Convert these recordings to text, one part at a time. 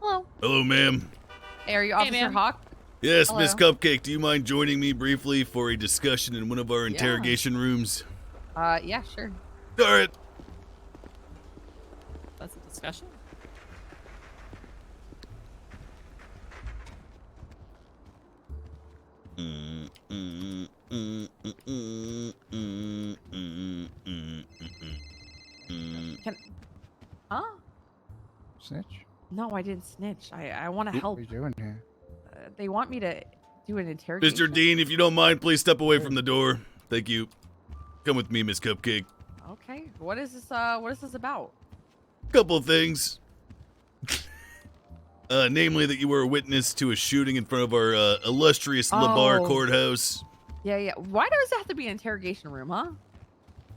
Hello. Hello, ma'am. Hey, are you Officer Hawk? Yes, Hello. Miss Cupcake, do you mind joining me briefly for a discussion in one of our interrogation rooms? Yeah, sure. All right. That's a discussion. Huh? Snitch? No, I didn't snitch. I want to help. What are you doing here? They want me to do an interrogation. Mr. Dean, if you don't mind, please step away from the door. Thank you. Come with me, Miss Cupcake. Okay. What is this? What is this about? Couple of things. Namely that you were a witness to a shooting in front of our illustrious LaBar courthouse. Yeah. Why does it have to be an interrogation room, huh?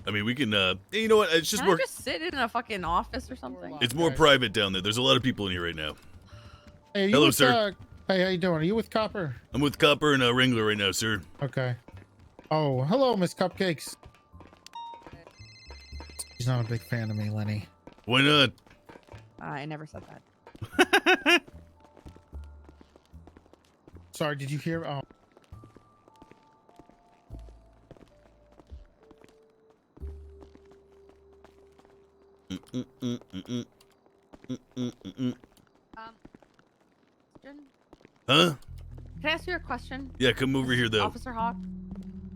I mean, we can, you know what? It's just Can more. I just sit in a fucking office or something? It's more private down there. There's a lot of people in here right now. Hey, Hello, sir. Hey, how you doing? Are you with Copper? I'm with Copper and Wrangler right now, sir. Okay. Oh, hello, Miss Cupcakes. He's not a big fan of me, Lenny. Why not? I never said that. Sorry, did you hear? Oh. Huh? Can I ask you a question? Yeah, come over here, though. Officer Hawk.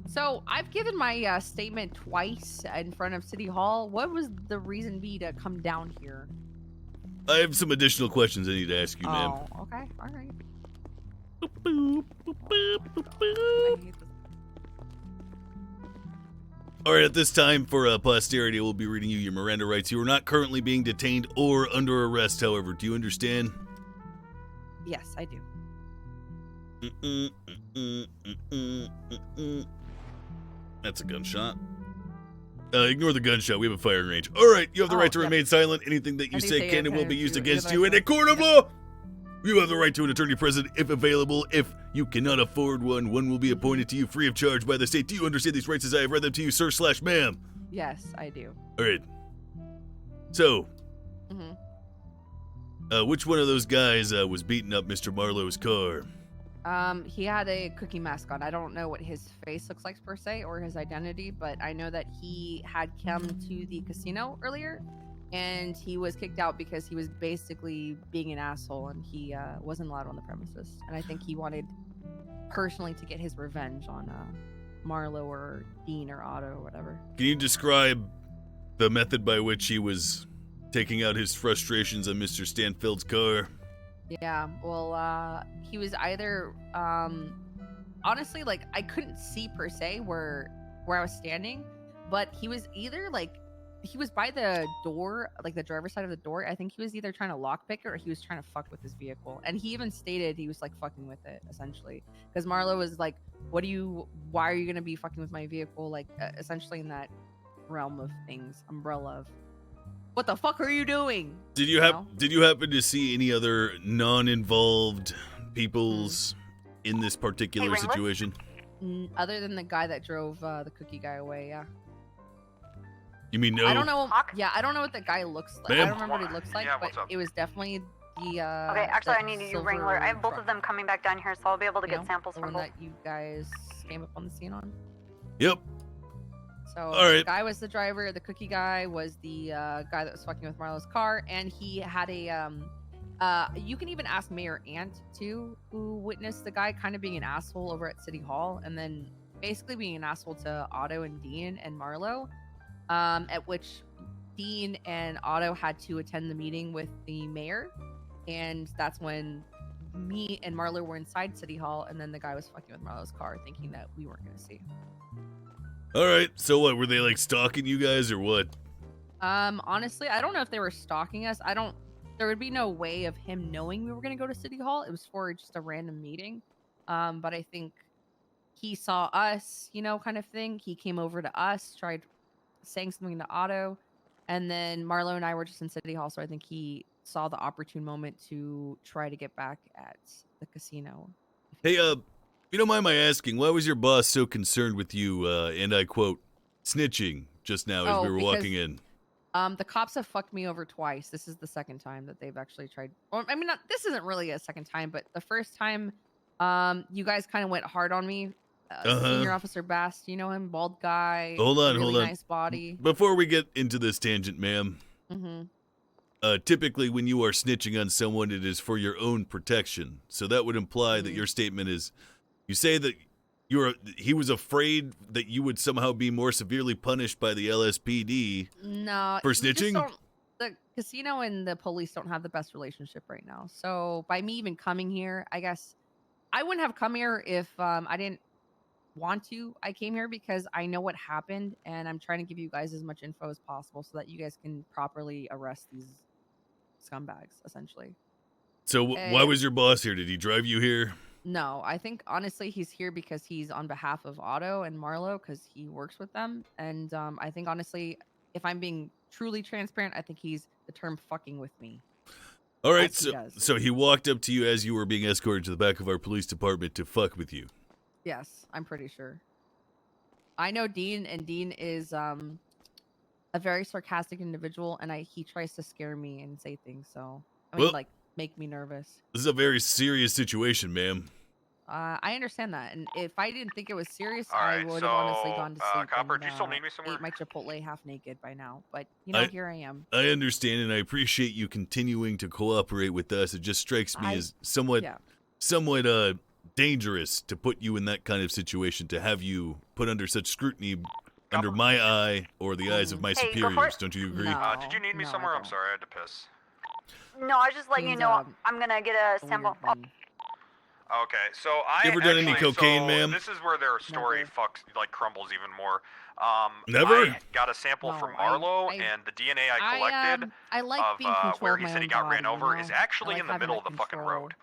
So I've given my statement twice in front of City Hall. What was the reason be to come down here? I have some additional questions I need to ask you, ma'am. Oh, okay. All right. All right, at this time, for posterity, we'll be reading you your Miranda rights. You are not currently being detained or under arrest, however. Do you understand? Yes, I do. That's a gunshot. Ignore the gunshot. We have a firing range. All right, you have the right to remain silent. Anything that you say can and will be used against you in a court of law. You have the right to an attorney present if available. If you cannot afford one, one will be appointed to you free of charge by the state. Do you understand these rights as I have read them to you, sir/ma'am? Yes, I do. All right. So, which one of those guys was beating up Mr. Marlowe's car? He had a cookie mask on. I don't know what his face looks like per se or his identity, but I know that he had come to the casino earlier and he was kicked out because he was basically being an asshole and he wasn't allowed on the premises. And I think he wanted personally to get his revenge on Marlowe or Dean or Otto or whatever. Can you describe the method by which he was taking out his frustrations on Mr. Stanfield's car? Yeah, well, he was either, honestly, like, I couldn't see per se where I was standing, but he was either, like, he was by the door, like, the driver's side of the door. I think he was either trying to lockpick it or he was trying to fuck with his vehicle. And he even stated he was, like, fucking with it, essentially. Because Marlo was like, why are you gonna be fucking with my vehicle? Like, essentially in that realm of things, umbrella of, what the fuck are you doing? Did you happen to see any other non-involved peoples in this particular situation? Other than the guy that drove the cookie guy away, yeah. You mean no? I don't know. Yeah, I don't know what the guy looks like. Ma'am? I don't remember what he looks like, but it was definitely the. Okay, actually, I need you, Wrangler. I have both of them coming back down here, so I'll be able to get samples the from one both. that you guys came up on the scene on. Yep. So All right. the guy was the driver. The cookie guy was the guy that was fucking with Marlowe's car, and he had a you can even ask Mayor Ant too, who witnessed the guy kind of being an asshole over at City Hall, and then basically being an asshole to Otto and Dean and Marlowe. At which Dean and Otto had to attend the meeting with the mayor, and that's when me and Marlowe were inside City Hall, and then the guy was fucking with Marlowe's car, thinking that we weren't gonna see. All right. So what? Were they like stalking you guys or what? Honestly, I don't know if they were stalking us. There would be no way of him knowing we were gonna go to City Hall. It was for just a random meeting. But I think he saw us, kind of thing. He came over to us, tried saying something to Otto, and then Marlo and I were just in City Hall, so I think he saw the opportune moment to try to get back at the casino. Hey, if you don't mind my asking, why was your boss so concerned with you, and I quote, snitching just now as we were walking in? The cops have fucked me over twice. This is the second time that they've actually tried. Or I mean, not this isn't really a second time, but the first time, you guys kind of went hard on me. Uh-huh. Senior Officer Bast, you know him, bald guy, Hold on, really hold on. nice body. Before we get into this tangent, ma'am, Mm-hmm. typically when you are snitching on someone, it is for your own protection. So that would imply that Mm. your statement is, you say that he was afraid that you would somehow be more severely punished by the LSPD No, for you just snitching? don't. The casino and the police don't have the best relationship right now. So by me even coming here, I guess I wouldn't have come here if I didn't want to. I came here because I know what happened, and I'm trying to give you guys as much info as possible so that you guys can properly arrest these scumbags, essentially. So why And was your boss here? Did he drive you here? no, I think honestly he's here because he's on behalf of Otto and Marlo because he works with them. And I think honestly, if I'm being truly transparent, I think he's the term fucking with me. All right, As he does. so he walked up to you as you were being escorted to the back of our police department to fuck with you. Yes, I'm pretty sure. I know Dean, and Dean is a very sarcastic individual, and he tries to scare me and say things. So I mean, Well, like make me nervous. this is a very serious situation, ma'am. I understand that, and if I didn't think it was serious, All I right, would have honestly gone to sleep Copper, and do you still need me somewhere? ate my Chipotle half naked by now. But you know, here I am. I understand, and I appreciate you continuing to cooperate with us. It just strikes me as somewhat dangerous to put you in that kind of situation, to have you put under such scrutiny under my eye or the eyes of my superiors. Don't you agree? No, did you need me somewhere? I'm sorry, I had to piss. No, I was just letting you Dean's, know I'm gonna get a weird sample. thing. Okay, so I You ever done any cocaine, ma'am? This is where their story Never. crumbles even more. Never? I got a sample No, from Marlo, and the DNA I collected I like of being control where of he my said he own got ran body, over you is know? actually I like in the having middle that of the fucking control. road.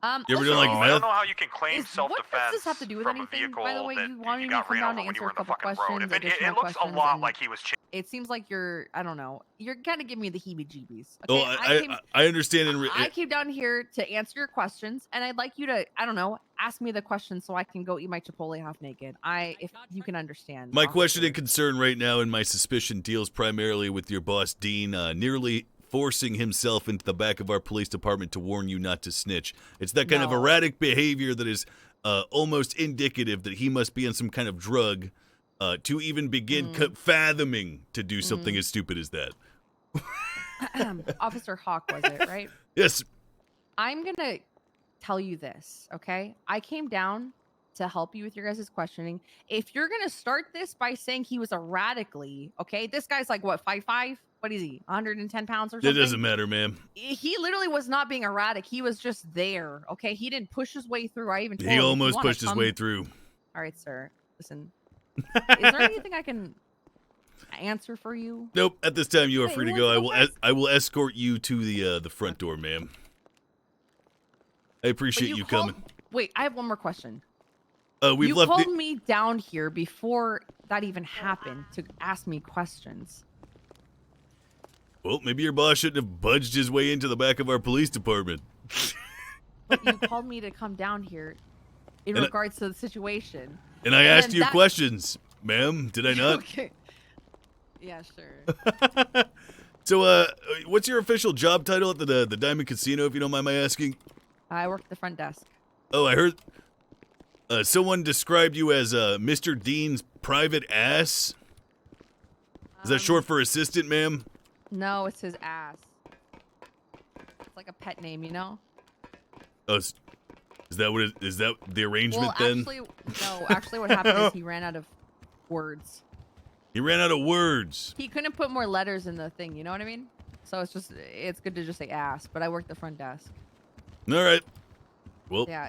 You ever listen, done like I don't meth? know how you can claim What does this have to do with from a anything? vehicle By the way, that you wanted me to got come ran down over to when you answer were a in the couple fucking road. questions, If it additional looks a questions, lot and like he was. it seems like you're, I don't know, you're kind of giving me the heebie-jeebies. Oh, Okay, I understand. I came down here to answer your questions, and I'd like you to, I don't know, ask me the questions so I can go eat my Chipotle half naked. If you can understand. My officer. question and concern right now, and my suspicion, deals primarily with your boss, Dean, nearly forcing himself into the back of our police department to warn you not to snitch. It's that kind of No. erratic behavior that is almost indicative that he must be on some kind of drug to even begin fathoming to do something as stupid as that. Officer Hawk, was it, right? Yes. I'm going to tell you this, okay? I came down to help you with your guys' questioning. If you're going to start this by saying he was erratically, okay? This guy's like, what, 5'5"? What is he, 110 pounds or something? It doesn't matter, ma'am. He literally was not being erratic. He was just there, okay? He didn't push his way through. I even told him, He if you almost wanna pushed his come- way through. All right, sir. Listen, is there anything I can answer for you? Nope. At this time, you are Hey, free to you go. wanna go I will escort you to the front door, ma'am. I appreciate you coming. Wait, I have one more question. We've You left. called me down here before that even happened to ask me questions. Well, maybe your boss shouldn't have budged his way into the back of our police department. But you called me to come down here in regards to the situation. And I asked you questions, ma'am. Did I not? Okay. Yeah, sure. So, what's your official job title at the Diamond Casino, if you don't mind my asking? I work at the front desk. Oh, I heard someone described you as Mr. Dean's private ass. Is that short for assistant, ma'am? No, it's his ass. It's like a pet name, you know? Oh, is that what it is? That the arrangement then? Actually what happened is he ran out of words. He ran out of words. He couldn't put more letters in the thing, you know what I mean? So it's good to just say ass, but I work the front desk. All right. Well, Yeah,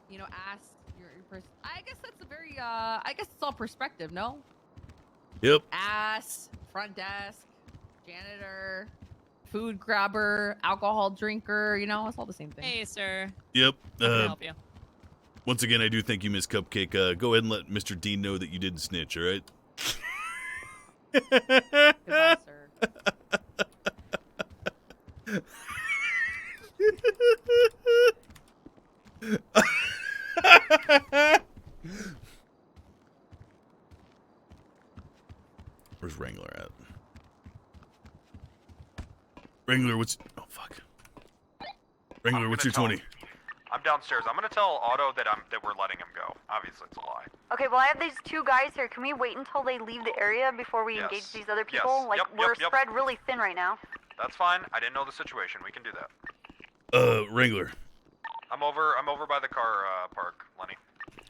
ass your person. I guess that's a very I guess it's all perspective, no? yep. Ass, front desk, janitor, food grabber, alcohol drinker, it's all the same thing. Hey, sir. Yep. How can I help you? Once again, I do thank you, Miss Cupcake. Go ahead and let Mr. Dean know that you didn't snitch, all right? Goodbye, sir. Where's Wrangler at? Wrangler, what's... Oh, fuck. Wrangler, what's your 20? I'm downstairs. I'm gonna tell Otto that we're letting him go. Obviously, it's a lie. Okay, well, I have these 2 guys here. Can we wait until they leave the area before we engage these other people? Yes. Like, Yep, we're yep. spread really thin right now. That's fine. I didn't know the situation. We can do that. Wrangler. I'm over by the car park, Lenny.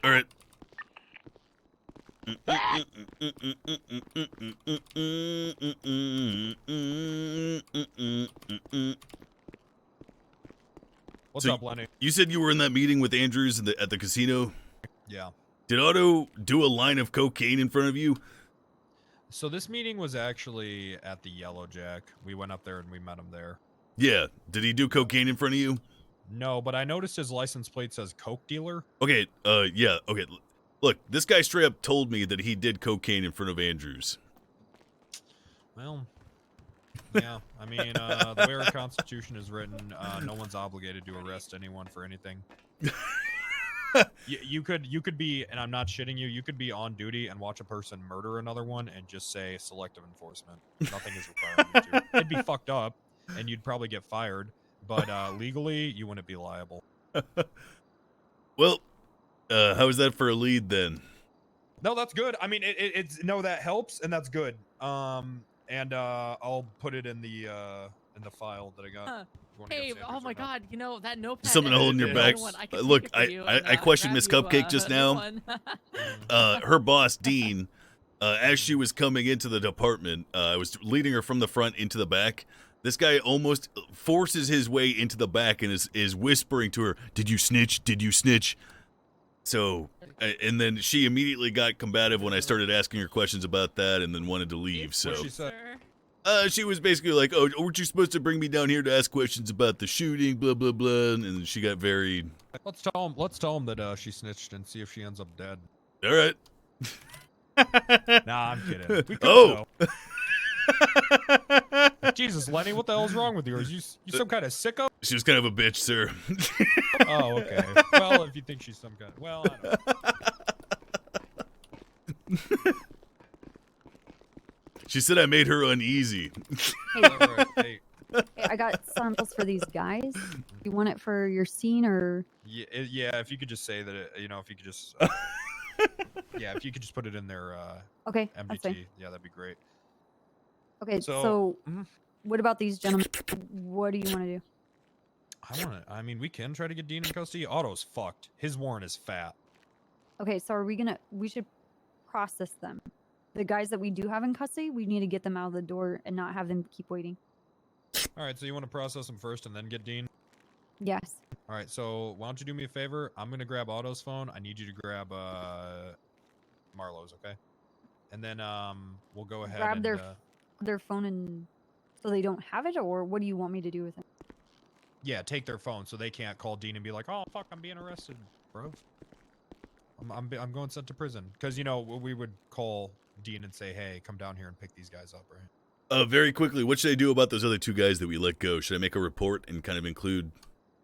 All right. What's So up, Lenny? You said you were in that meeting with Andrews at the casino? Yeah. Did Otto do a line of cocaine in front of you? So this meeting was actually at the Yellow Jack. We went up there and we met him there. Yeah. Did he do cocaine in front of you? No, but I noticed his license plate says Coke dealer. Okay, yeah, okay. Look, this guy straight up told me that he did cocaine in front of Andrews. Well, yeah. I mean, the way our Constitution is written, no one's obligated to arrest anyone for anything. You could be, and I'm not shitting you, you could be on duty and watch a person murder another one and just say selective enforcement. Nothing is required of you to. It'd be fucked up, and you'd probably get fired, but legally, you wouldn't be liable. Well, how is that for a lead then? No, that's good. I mean, it's no, that helps, and that's good. And I'll put it in the file that I got. Huh. You wanna get Hey, Sanders oh my right now? God, you know, that notepad. Something to hold in your back. Look, I questioned Miss Cupcake just now. Her boss, Dean, as she was coming into the department, I was leading her from the front into the back. This guy almost forces his way into the back and is whispering to her, "Did you snitch? Did you snitch?" So, and then she immediately got combative when I started asking her questions about that, and then wanted to leave. So What'd she say? she was basically like, "Oh, weren't you supposed to bring me down here to ask questions about the shooting?" Blah blah blah, and she got very. Let's tell him that she snitched and see if she ends up dead. All right. Nah, I'm kidding. We could, Oh. though. Jesus, Lenny, what the hell's wrong with you? Are you some kind of sicko? She was kind of a bitch, sir. Oh, okay. Well, if you think she's some kind of... Well, I don't know. She said I made her uneasy. Hey, All right, hey, hey, I got samples for these guys. You want it for your scene or? yeah, if you could just say that, if you could just... yeah, if you could just put it in their Okay, that's fine. MDT, yeah, that'd be great. Okay, So- so Mhm. what about these gentlemen? What do you want to do? I mean, we can try to get Dean in custody. Otto's fucked. His warrant is fat. Okay, so we should process them. The guys that we do have in custody, we need to get them out of the door and not have them keep waiting. All right, so you want to process him first and then get Dean? Yes. All right, so why don't you do me a favor? I'm going to grab Otto's phone. I need you to grab Marlowe's, okay? And then we'll go ahead Grab and... their phone and so they don't have it, or what do you want me to do with it? yeah, take their phone so they can't call Dean and be like, "Oh, fuck, I'm being arrested, bro. I'm going sent to prison." Because, we would call Dean and say, "Hey, come down here and pick these guys up," right? Very quickly, what should I do about those other 2 guys that we let go? Should I make a report and kind of include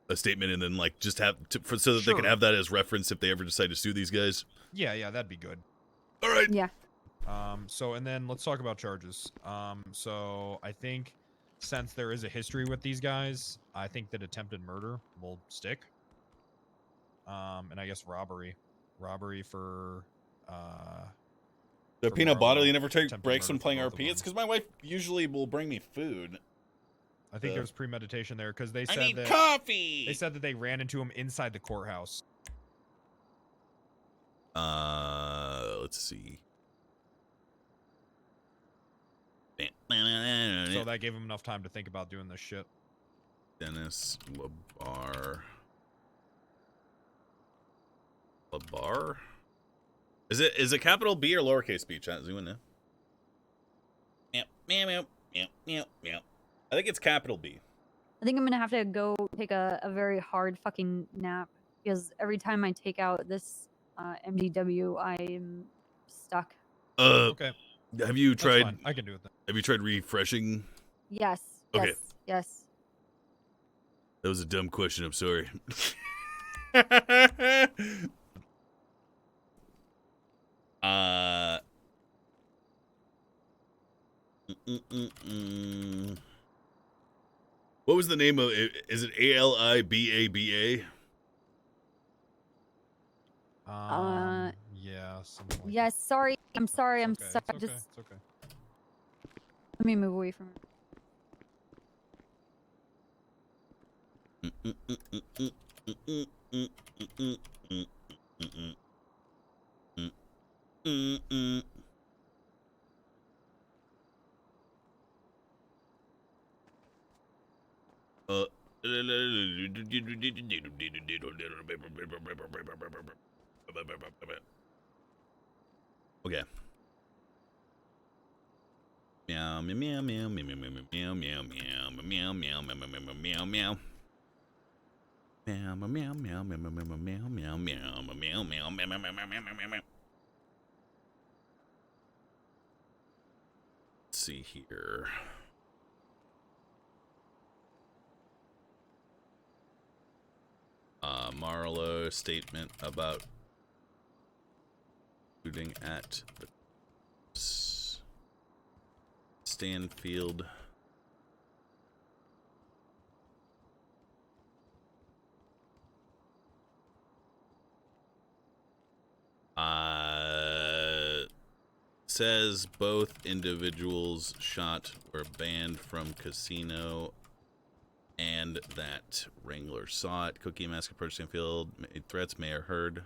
a statement and then like just have so that they can Sure. have that as reference if they ever decide to sue these guys? Yeah, that'd be good. All right. Yeah. So, and then let's talk about charges. So I think since there is a history with these guys, I think that attempted murder will stick. And I guess robbery for, The for peanut Marlowe, butter, you never take attempted breaks murder from for playing both of RP? It's them. because my wife usually will bring me food. I think there's premeditation there because they I said need that coffee! they said that they ran into him inside the courthouse. Let's see. So that gave him enough time to think about doing this shit. Dennis Labar. Labar? Is it capital B or lowercase b? Chat, does anyone know? Meow, meow, meow, meow, meow, meow. I think it's capital B. I think I'm gonna have to go take a very hard fucking nap because every time I take out this MDW, I am stuck. Okay, Have you that's tried? fine. I can do it then. Have you tried refreshing? Yes. Okay. Yes. Yes. That was a dumb question. I'm sorry. What was the name of it? Is it Alibaba? Yeah, something like Yes. Sorry. I'm sorry. that. I'm It's okay. sorry. It's okay. Just It's okay. let me move away from it. Okay. Meow meow meow meow meow meow meow meow meow meow meow meow meow meow meow. Meow meow meow meow meow meow meow meow meow meow meow meow meow meow. Let's see here. Marlowe statement about shooting at the Stanfield. Says both individuals shot were banned from casino and that Wrangler saw it. Cookie Mask approached Stanfield, made threats, Mayor heard.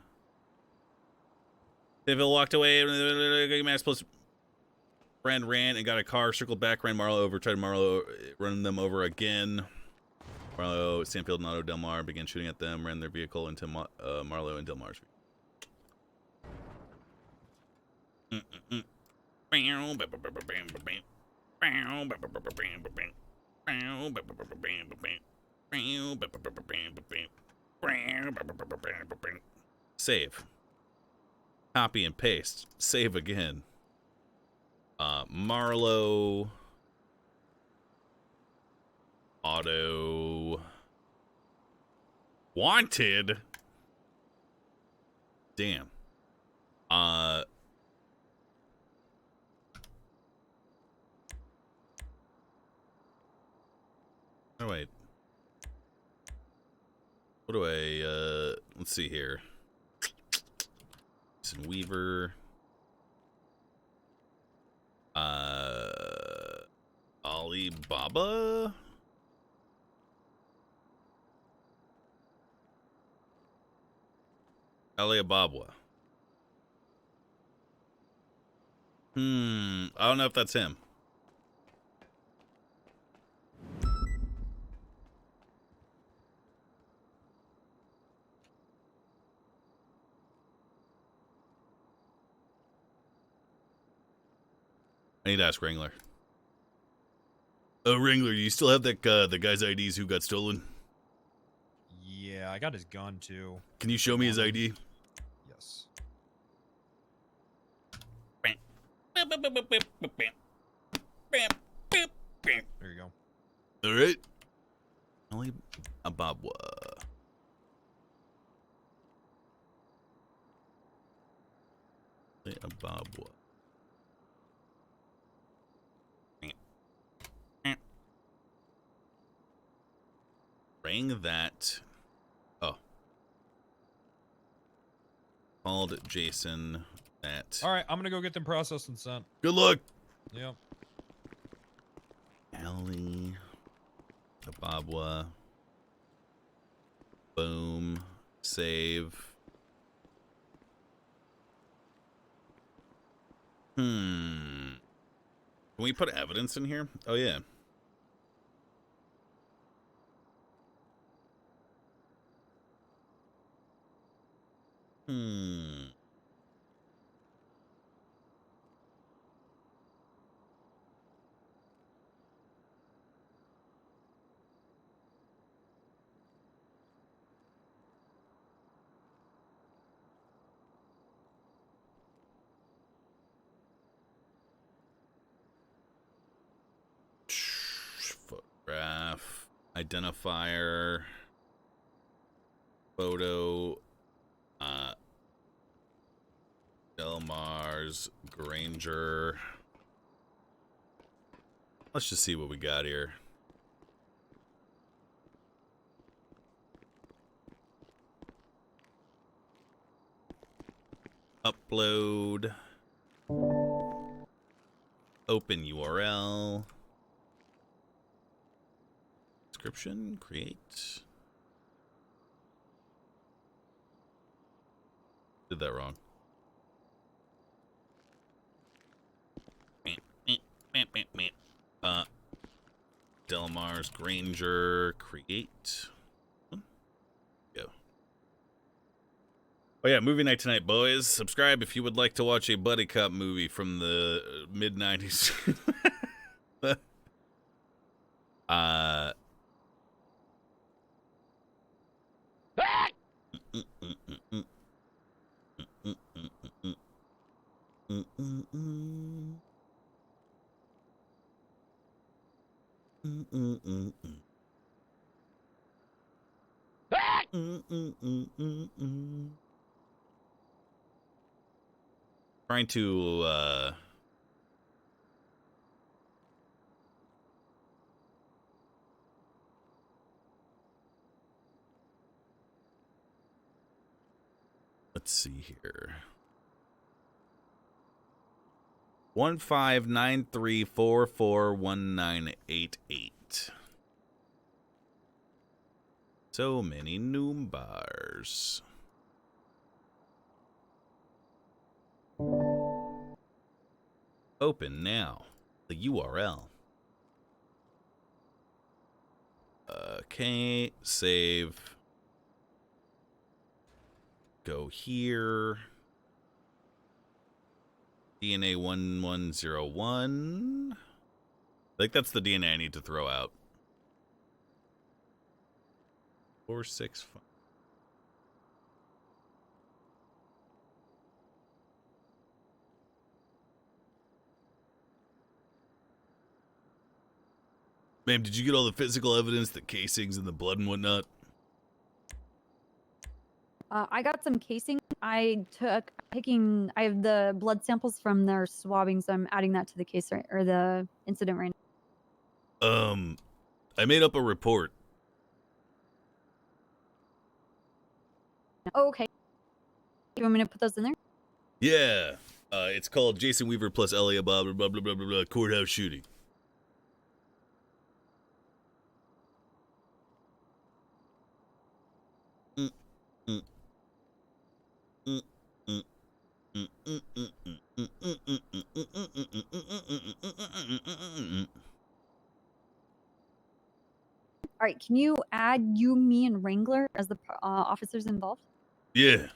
Stanfield walked away. Cookie Mask plus friend ran and got a car, circled back, ran Marlowe over, tried Marlowe, run them over again. Marlowe, Stanfield, and Otto Del Mar began shooting at them, ran their vehicle into Marlowe and Del Mar's vehicle. Save. Copy and paste. Save again. Marlowe. Auto. Wanted. Damn. Oh, wait. What do I, let's see here. Some Weaver. Alibaba? Alibaba. I don't know if that's him. I need to ask Wrangler. Oh, Wrangler, do you still have that the guy's IDs who got stolen? Yeah, I got his gun too. Can you show me his ID? Yes. There you go. All right. Alibaba. Alibaba. Rang that. Oh. Called Jason that. All right, I'm gonna go get them processed and sent. Good luck. Yep. Alibaba. Boom. Save. Can we put evidence in here? Oh, yeah. Photograph. Identifier. Photo. Delmars. Granger. Let's just see what we got here. Upload. Open URL. Description. Create. Did that wrong. Delmar's Granger. Create. Go. Oh yeah, movie night tonight, boys. Subscribe if you would like to watch a buddy cop movie from the mid-90s. Trying to let's see here. 1593441988. So many noom bars. Open now. The URL. Okay, save. Go here. DNA 1101. I think that's the DNA I need to throw out. 465. Ma'am, did you get all the physical evidence, the casings and the blood and whatnot? I got some casing. I have the blood samples from their swabbing, so I'm adding that to the case or the incident right I made up a report. now. Oh, okay. You want me to put those in there? Yeah. It's called Jason Weaver plus Elliot blah blah blah blah blah blah courthouse shooting. All right. Can you add you, me, and Wrangler as the officers involved? Yeah.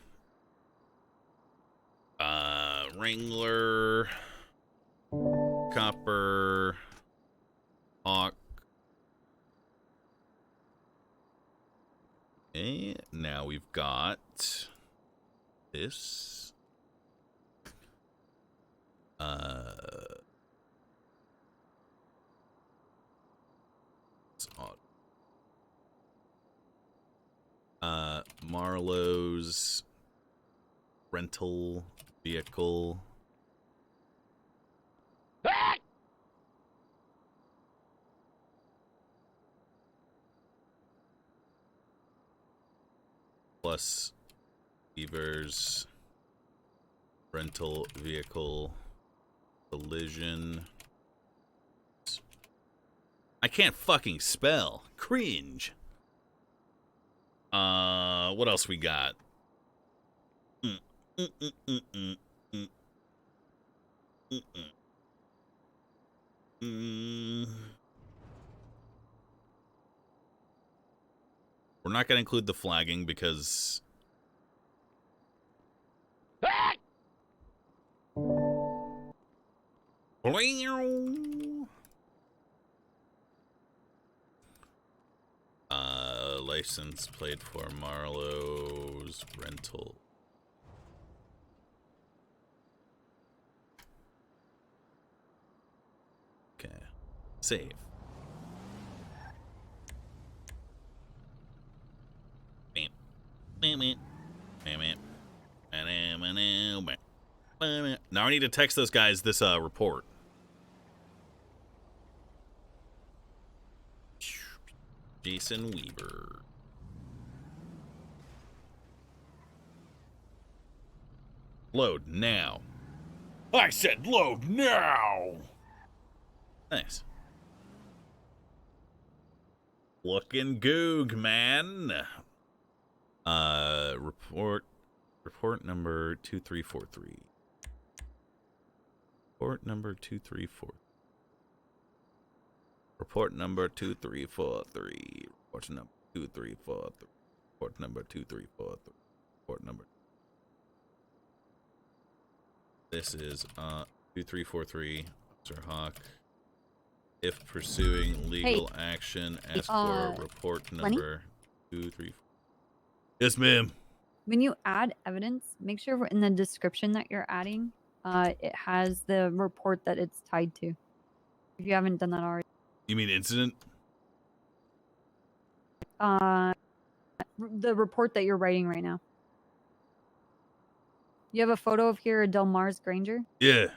Wrangler, Copper, Hawk. Okay, now we've got this. It's odd. Marlowe's rental vehicle. Plus Beaver's rental vehicle collision. I can't fucking spell. Cringe. What else we got? We're not going to include the flagging because... License plate for Marlowe's rental. Okay. Save. Now I need to text those guys this report. Jason Weaver. Load now. I said load now! Nice. Looking goog, man. Report number 2343. Report number 234. Report number 2343. Report number 2343. Report number 2343. Report number. This is 2343. Officer Hawk. If pursuing legal action, ask for report number 234. Yes, ma'am. When you add evidence, make sure in the description that you're adding, it has the report that it's tied to. If you haven't done that already. You mean incident? The report that you're writing right now. You have a photo of here, Del Mar's Granger? Yeah.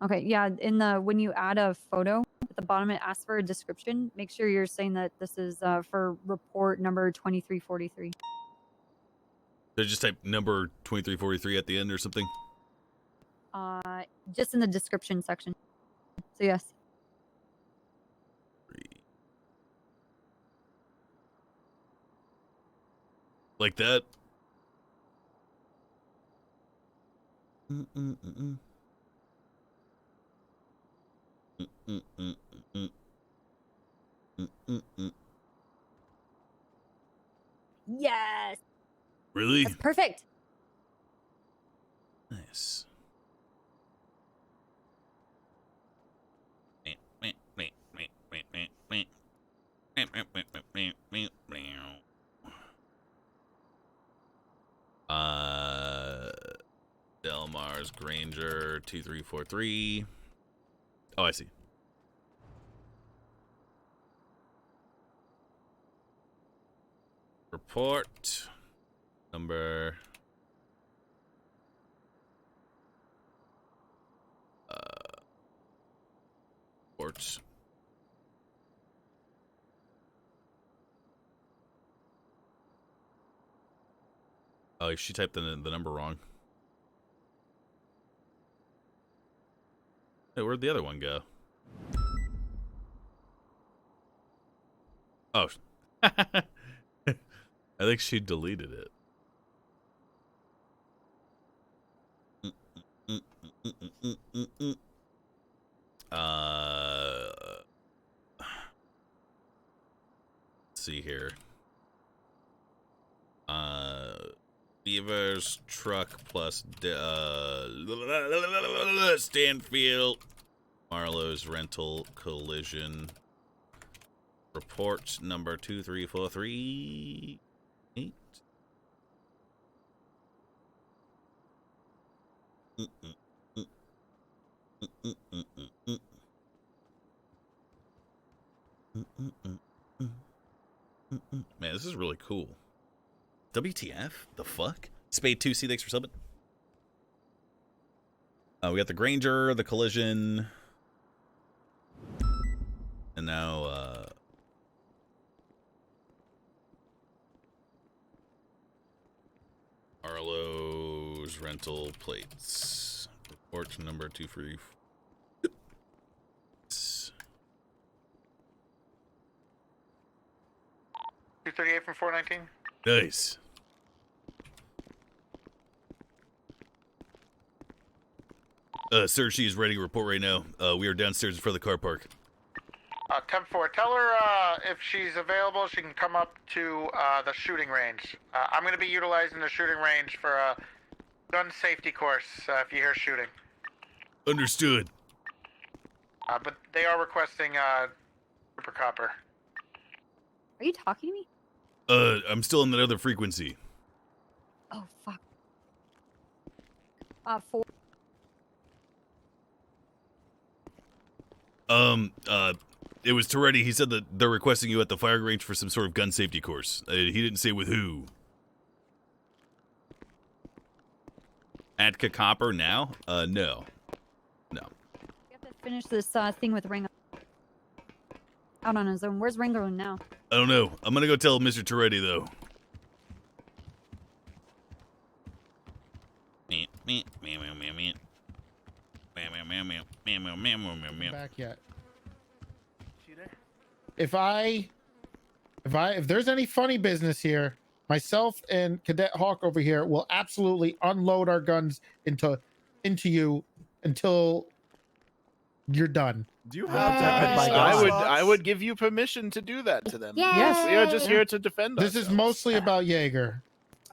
Okay, yeah, when you add a photo, at the bottom it asks for a description. Make sure you're saying that this is for report number 2343. So just type number 2343 at the end or something? Just in the description section. So yes. Like that? Mm-mm-mm-mm. Mm-mm-mm-mm. Mm-mm-mm. Yes. Really? That's perfect. Nice. Delmar's Granger 2343. Oh, I see. Report number report. Oh, she typed the number wrong. Hey, where'd the other one go? Oh. I think she deleted it. Let's see here. Beaver's truck plus Stanfield. Marlowe's rental collision. Report number 2343. 8. Man, this is really cool. WTF? The fuck? Spade 2C, thanks for subbing. We got the Granger, the collision. And now, Arlo's rental plates. Report number 234. 238 from 419. Nice. Sir, she is ready to report right now. We are downstairs in front of the car park. 10-4, tell her if she's available, she can come up to the shooting range. I'm going to be utilizing the shooting range for a gun safety course if you hear shooting. Understood. But they are requesting Super Copper. Are you talking to me? I'm still on that other frequency. Oh, fuck. 4. It was Toretti. He said that they're requesting you at the firing range for some sort of gun safety course. He didn't say with who. Atka Copper now? No. No. We have to finish this thing with Ringo. Out on his own. Where's Ringo now? I don't know. I'm gonna go tell Mr. Toretti, though. Back yet. If there's any funny business here, myself and Cadet Hawk over here will absolutely unload our guns into you until you're done. Do you I would give you permission to do that to them. Yes. We are just here to defend This is mostly about Jaeger.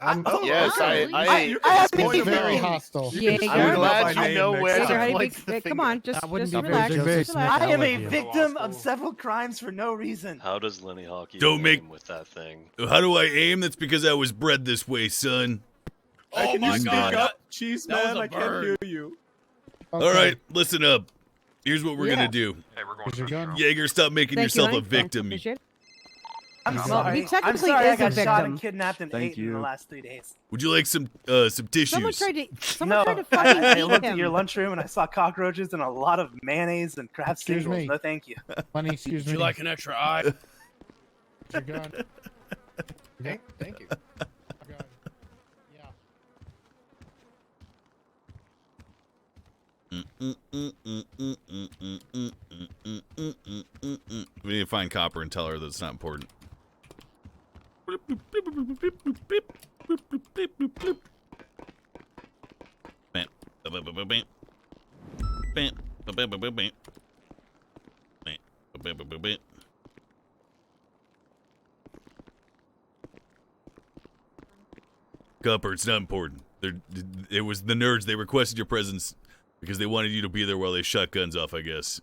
Yes, I have been He's very hostile. I'm glad you know where to point the Come on, just relax. relax. I am a you. victim of several crimes for no reason. How does Lenny Hawk Don't make- aim with that thing? How do I aim? That's because I was bred this way, son. Can you speak God. up, Cheese That was Man? a I can't bird. hear you. Okay. All right, listen up. Here's what we're Yeah. gonna do. Hey, we're going Here's your to the gun. show. Jaeger, stop making yourself a victim. I'm Well, sorry. he technically I'm sorry is I got a shot victim. and kidnapped and Thank ate in you. the last 3 days. Would you like some tissues? Someone tried to No, fucking I eat looked him. at your lunchroom and I saw cockroaches and a lot of mayonnaise and crab Excuse singles. me. No, thank you. Honey, excuse me. an extra eye? Your gun. Thank you. Gun. Yeah. We need to find Copper and tell her that it's not important. Copper, it's not important. It was the nerds. They requested your presence because they wanted you to be there while they shot guns off, I guess.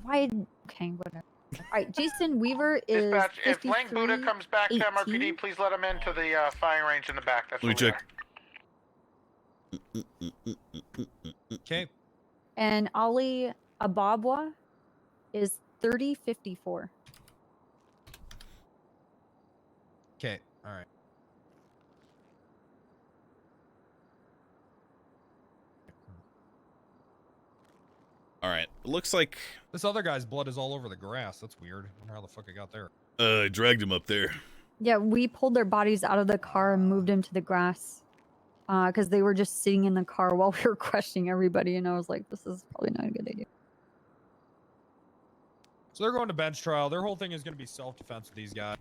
Why? Okay, whatever. All right, Jason Weaver is Dispatch, if Blank Buddha 53, comes back to 18. MRPD, please let him into the firing range in the back. That's Let me where we check. Okay. And Ali Ababwa is 3054. Okay. All right. All right. It looks like This other guy's blood is all over the grass. That's weird. I wonder how the fuck it got there. I dragged him up there. Yeah, we pulled their bodies out of the car and moved them to the grass because they were just sitting in the car while we were questioning everybody. And I was like, this is probably not a good idea. So they're going to bench trial. Their whole thing is going to be self-defense with these guys.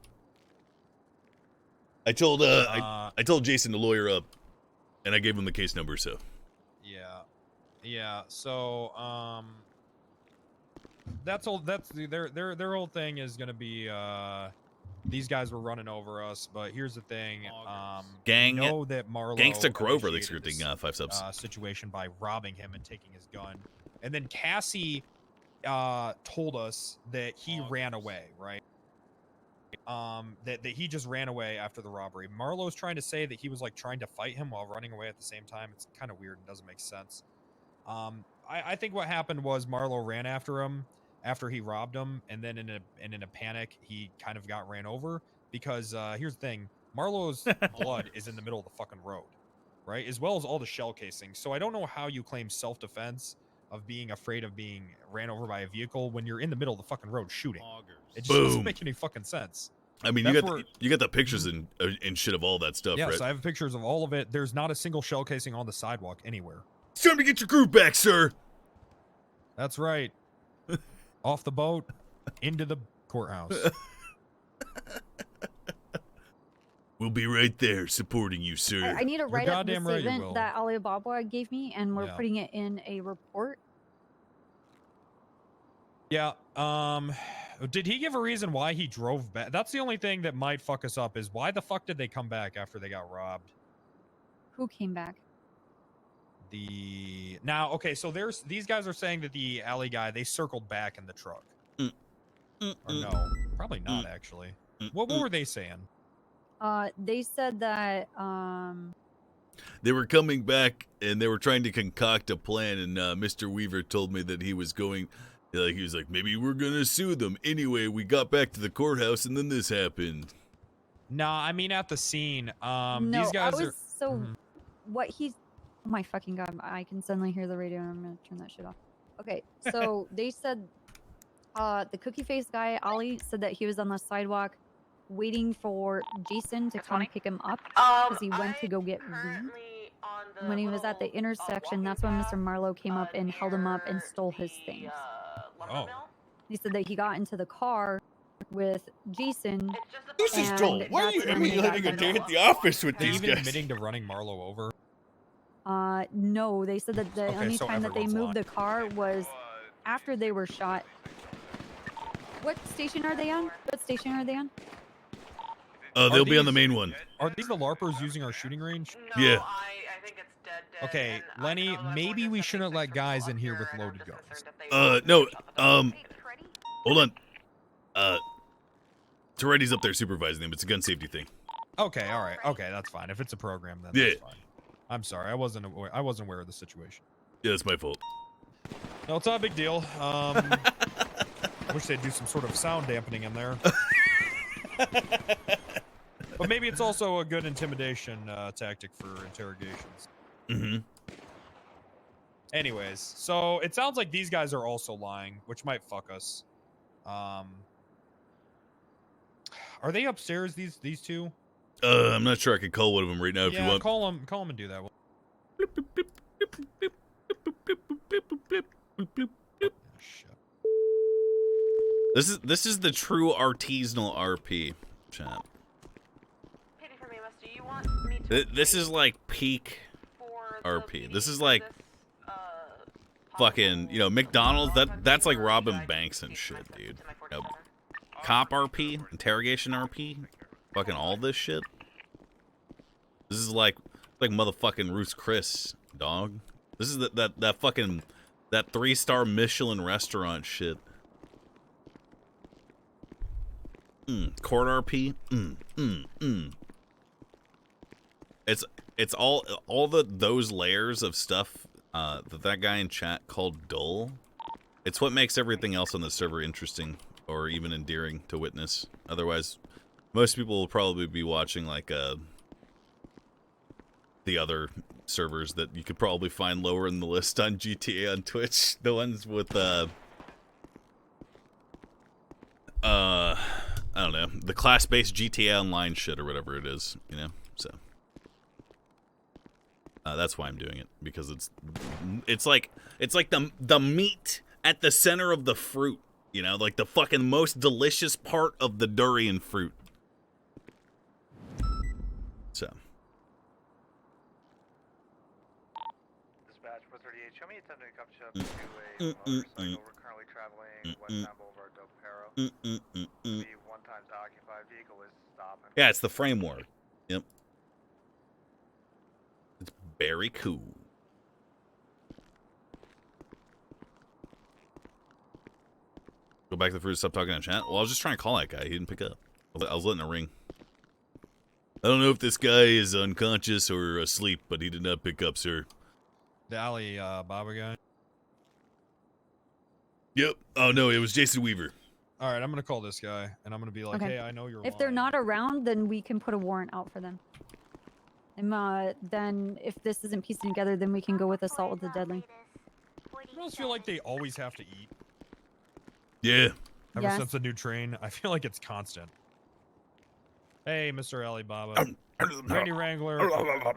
I told I told Jason to lawyer up, and I gave him the case number. So Yeah. So that's all. That's their whole thing is gonna be these guys were running over us. But here's the thing. Gang- we know that Marlo Gangsta Grover, initiated thanks for this, getting 5 subs. situation by robbing him and taking his gun, and then Cassie told us that he ran away, right? That he just ran away after the robbery. Marlo's trying to say that he was like trying to fight him while running away at the same time. It's kind of weird and doesn't make sense. I think what happened was Marlo ran after him after he robbed him, and then in a panic he kind of got ran over because here's the thing: Marlo's blood is in the middle of the fucking road, right? As well as all the shell casings. So I don't know how you claim self-defense of being afraid of being ran over by a vehicle when you're in the middle of the fucking road shooting. It just doesn't Boom. make any fucking sense. I mean, That's you got the pictures and shit of all that stuff, Yes, right? I have pictures of all of it. There's not a single shell casing on the sidewalk anywhere. It's time to get your groove back, sir. That's right. Off the boat, into the courthouse. We'll be right there supporting you, sir. I need to write up the goddamn right you statement will. that Ali Ababwa gave me, and we're Yeah. putting it in a report. Yeah. Did he give a reason why he drove back? That's the only thing that might fuck us up is why the fuck did they come back after they got robbed? Who came back? Okay, so these guys are saying that the alley guy, they circled back in the truck. Or no, probably not actually. What were they saying? They said that They were coming back and they were trying to concoct a plan, and Mr. Weaver told me that he was going. He was like, maybe we're gonna sue them. Anyway, we got back to the courthouse and then this happened. Nah, I mean at the scene. no, These guys I was are. so Mhm. what he's. Oh my fucking god! I can suddenly hear the radio, and I'm gonna turn that shit off. Okay, so they said, the cookie face guy Ali said that he was on the sidewalk, waiting for Jason to come pick him up because he went to go get weed. when he was at the intersection, that's when Mr. Marlowe came up and held him up and stole his things. Oh. He said that he got into the car with Jason. This is Joel. and Why are that's you when they got emulating a day into at the office with Are you these even guys? admitting to running Marlowe over? No, they said that the Okay, only so time that they everyone's moved lying. the car was after they were shot. What station are they on? What station are they on? They'll Are be on the these- main one. Are these the LARPers using our shooting range? Yeah. Okay, Lenny, maybe we shouldn't let guys in here with loaded guns. No. Hold on. Toretti's up there supervising them. It's a gun safety thing. Okay, all right. Okay, that's fine. If it's a program, then Yeah. that's fine. I'm sorry. I wasn't aware of the situation. Yeah, that's my fault. No, it's not a big deal. I wish they'd do some sort of sound dampening in there. But maybe it's also a good intimidation tactic for interrogations. Mm-hmm. Anyways, so it sounds like these guys are also lying, which might fuck us. Are they upstairs? These two? I'm not sure I could call one of them right now if you Yeah, want. call them and do that one. This is the true artisanal RP chat. This is like peak RP. This is like fucking, McDonald's. That's like robbing banks and shit, dude. Cop RP, interrogation RP, fucking all this shit. This is like motherfucking Ruth's Chris, dog. This is that fucking 3-star Michelin restaurant shit. Court RP. It's all those layers of stuff that guy in chat called dull. It's what makes everything else on the server interesting or even endearing to witness. Otherwise, most people will probably be watching like the other servers that you could probably find lower in the list on GTA on Twitch. The ones with I don't know, the class-based GTA Online shit or whatever it is, so that's why I'm doing it, because it's like the meat at the center of the fruit, like the fucking most delicious part of the durian fruit. So Dispatch 438, show me attempting to come ship to a motorcycle. We're currently traveling westbound Boulevard Del Perro. The one times occupied vehicle is stopping. yeah, it's the framework. Yep. It's very cool. Go back to the fruit, stop talking on chat. Well, I was just trying to call that guy. He didn't pick up. I was letting it ring. I don't know if this guy is unconscious or asleep, but he did not pick up, sir. The Ali Baba guy. Yep. Oh, no, it was Jason Weaver. All right, I'm gonna call this guy, and I'm gonna be like, Okay. "Hey, I know you're." If they're lying." not around, then we can put a warrant out for them. And then if this isn't piecing together, then we can go with assault with the deadly. I almost feel like they always have to eat. Yeah. Ever Yes. since the new train, I feel like it's constant. Hey, Mr. Alibaba. Randy Wrangler.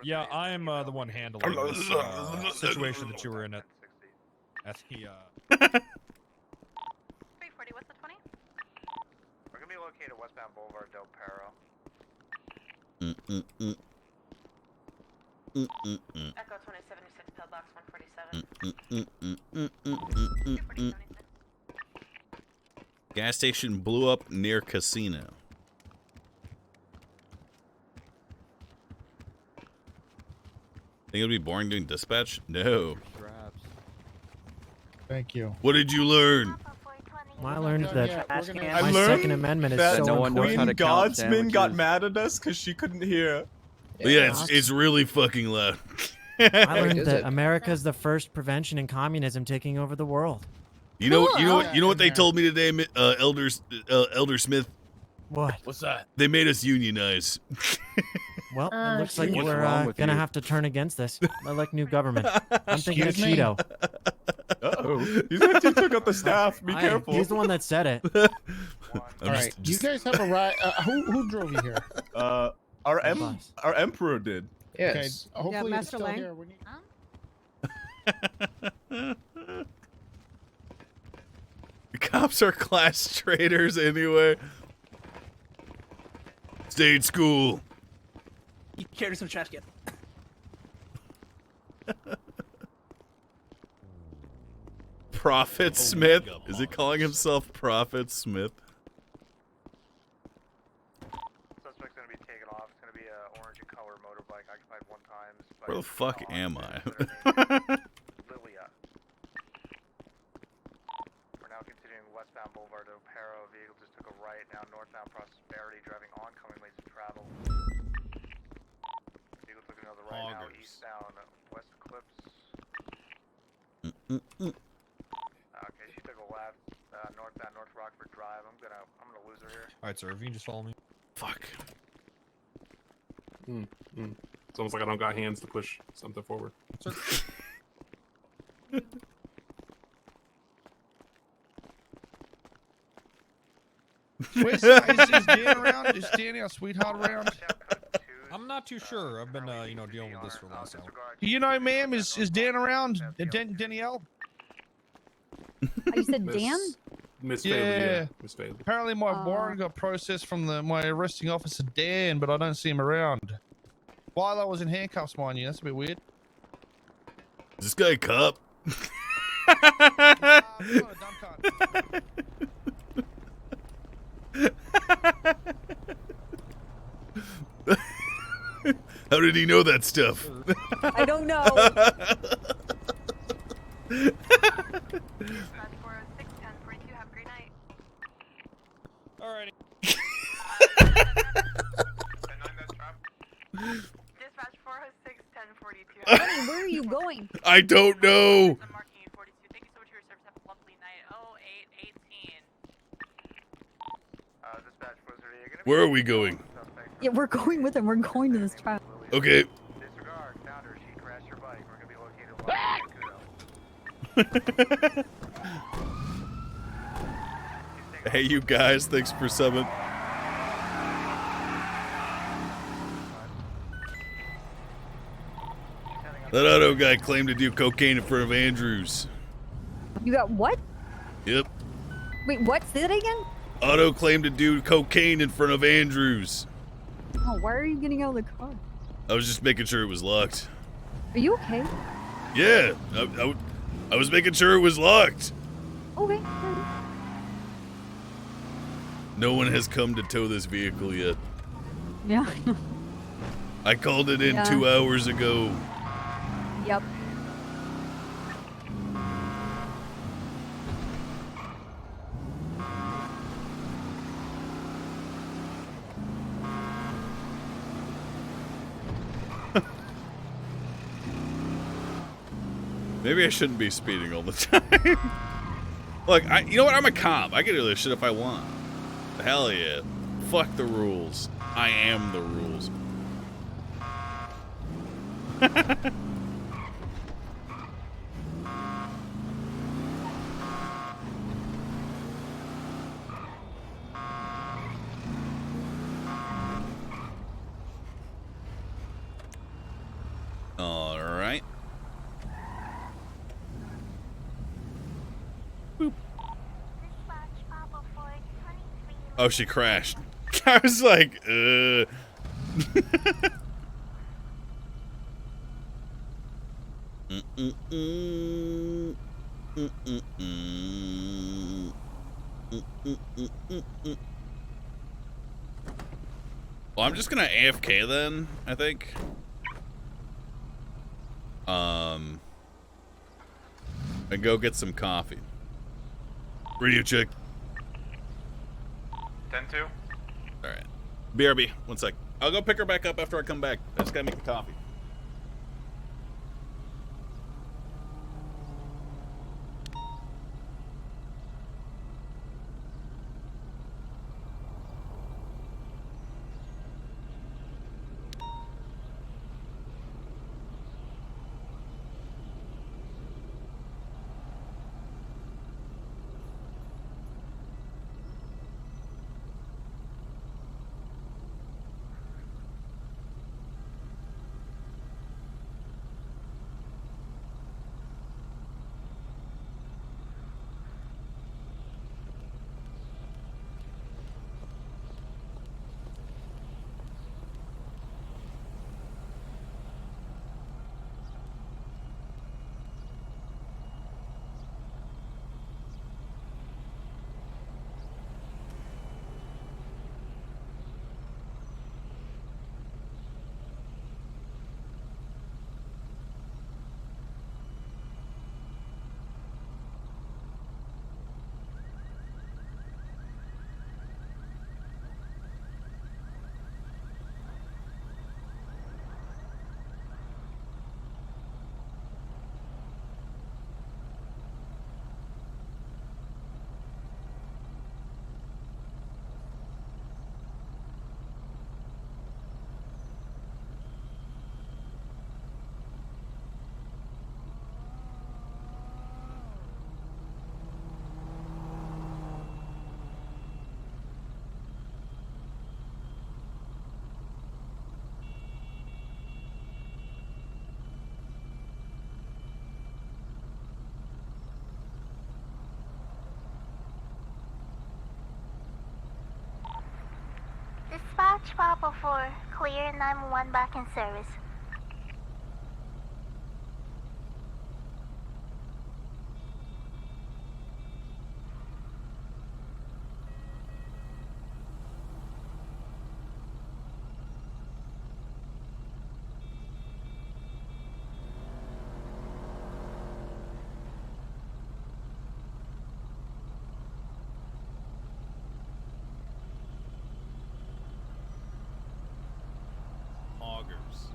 Yeah, I'm the one handling this situation that you were in at the. 340, what's the 20? We're gonna be located westbound Boulevard Del Perro. Echo 2076, pillbox 147. Gas station blew up near casino. Think it'd be boring doing dispatch? No. Thank you. What did you learn? I learned that Yeah, we're gonna- my I Second Amendment is that so Queen important. Godsman got mad at us because she couldn't hear. Yeah, it's really fucking loud. I learned that America's the first prevention in communism taking over the world. You know what they told me today, Elder Smith? What? What's that? They made us unionize. Well, it looks like What's we're wrong with gonna you? have to turn against this. I like new government. I'm thinking of Excuse me? Cheeto. Uh-oh. You took out the staff. Be careful. He's the one that said it. I'm All right, you guys have a ride. Who drove you here? Our emperor did. Yes. Okay. Hopefully it's Master still Lang? here. We need... The cops are class traitors anyway. Stay in school. You carry some trash can. Prophet Smith? Is he calling himself Prophet Smith? Suspect's gonna be taken off. It's gonna be a orange in color motorbike occupied one time. Where the fuck am I? Lilia. We're now continuing westbound Boulevard to O'Para. Vehicle just took a right. Now northbound Prosperity, driving oncoming lanes of travel. Vehicle took another right now eastbound West Eclipse. Okay, she took a left. Northbound North Rockford Drive. I'm gonna lose her here. All right, sir. If you can just follow me. Fuck. It's almost like I don't got hands to push something forward. Sir. Is Dan around? Is Danny, our sweetheart, around? I'm not too sure. I've been, dealing with this for the last hour. You know, ma'am, is Dan around? Danielle? You said Miss- Dan? Miss Yeah. Bailey, yeah. Miss Bailey. Apparently my warrant got processed from my arresting officer, Dan, but I don't see him around. While I was in handcuffs, mind you. That's a bit weird. Is this guy a cop? How did he know that stuff? I don't know. Alrighty. Dispatch 406 1042. Honey, where are you going? I don't know. I'm marking you 42. Thank you so much for your service. Have a lovely night. 0818. Dispatch 430. You're gonna Where are we going? Yeah, we're going with him. We're going to this trial. Okay. Disregard. Found her. She crashed her bike. We're gonna be located along Hey, you guys. Thanks for subbing. That auto guy claimed to do cocaine in front of Andrews. You got what? Yep. Wait, what? Say that again? Otto claimed to do cocaine in front of Andrews. Oh, why are you getting out of the car? I was just making sure it was locked. Are you okay? Yeah, I was making sure it was locked. Okay. No one has come to tow this vehicle yet. Yeah. I called it in Yeah. 2 hours ago. Yep. Maybe I shouldn't be speeding all the time. Look, you know what? I'm a cop. I can do this shit if I want. Hell yeah. Fuck the rules. I am the rules. All right. Boop. Oh, she crashed. I was like, Well, I'm just gonna AFK then, I think. And go get some coffee. Radio check. 10-2. Alright. BRB, 1 sec. I'll go pick her back up after I come back. I just gotta make the coffee. Dispatch Papa for clear 911 back in service. Hoggers.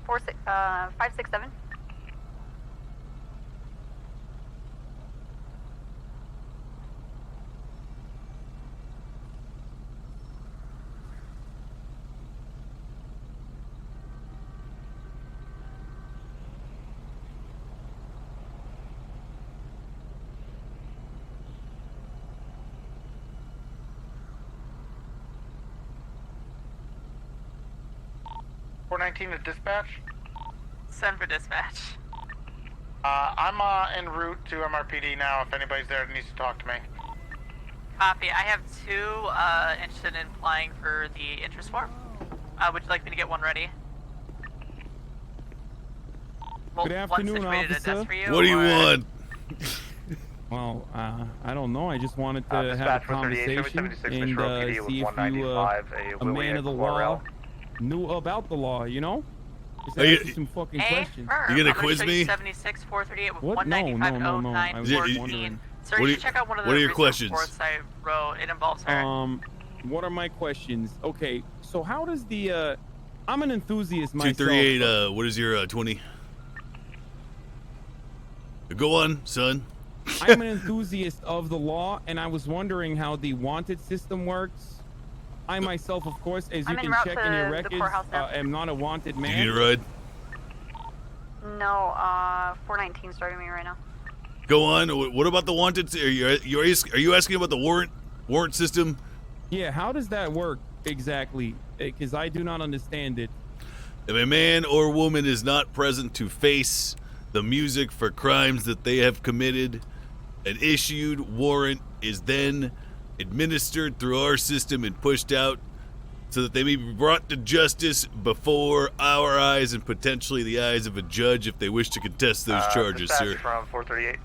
Four, 567. to dispatch. Send for dispatch. I'm en route to MRPD now. If anybody's there that needs to talk to me. Copy. I have two interested in applying for the interest form. Would you like me to get one ready? Good afternoon, officer. What do you want? Well, I don't know. I just wanted to have a conversation and see if you, a man of the law, knew about the law. You know? Just ask you some fucking questions. You gonna quiz me? 76 438 with What? No. I was just wondering. Sir, you should check out one of the what are your recent questions? reports I wrote. It involves her. What are my questions? Okay, so how does the I'm an enthusiast myself. 238. What is your 20? Go on, son. I'm an enthusiast of the law, and I was wondering how the wanted system works. I myself, of course, as you can check in your records, am not a wanted man. You need a ride? No, 419 starting me right now. Go on. What about the wanted? Are you asking about the warrant system? Yeah, how does that work exactly? Because I do not understand it. If a man or woman is not present to face the music for crimes that they have committed, an issued warrant is then administered through our system and pushed out so that they may be brought to justice before our eyes and potentially the eyes of a judge if they wish to contest those charges, sir. From 438.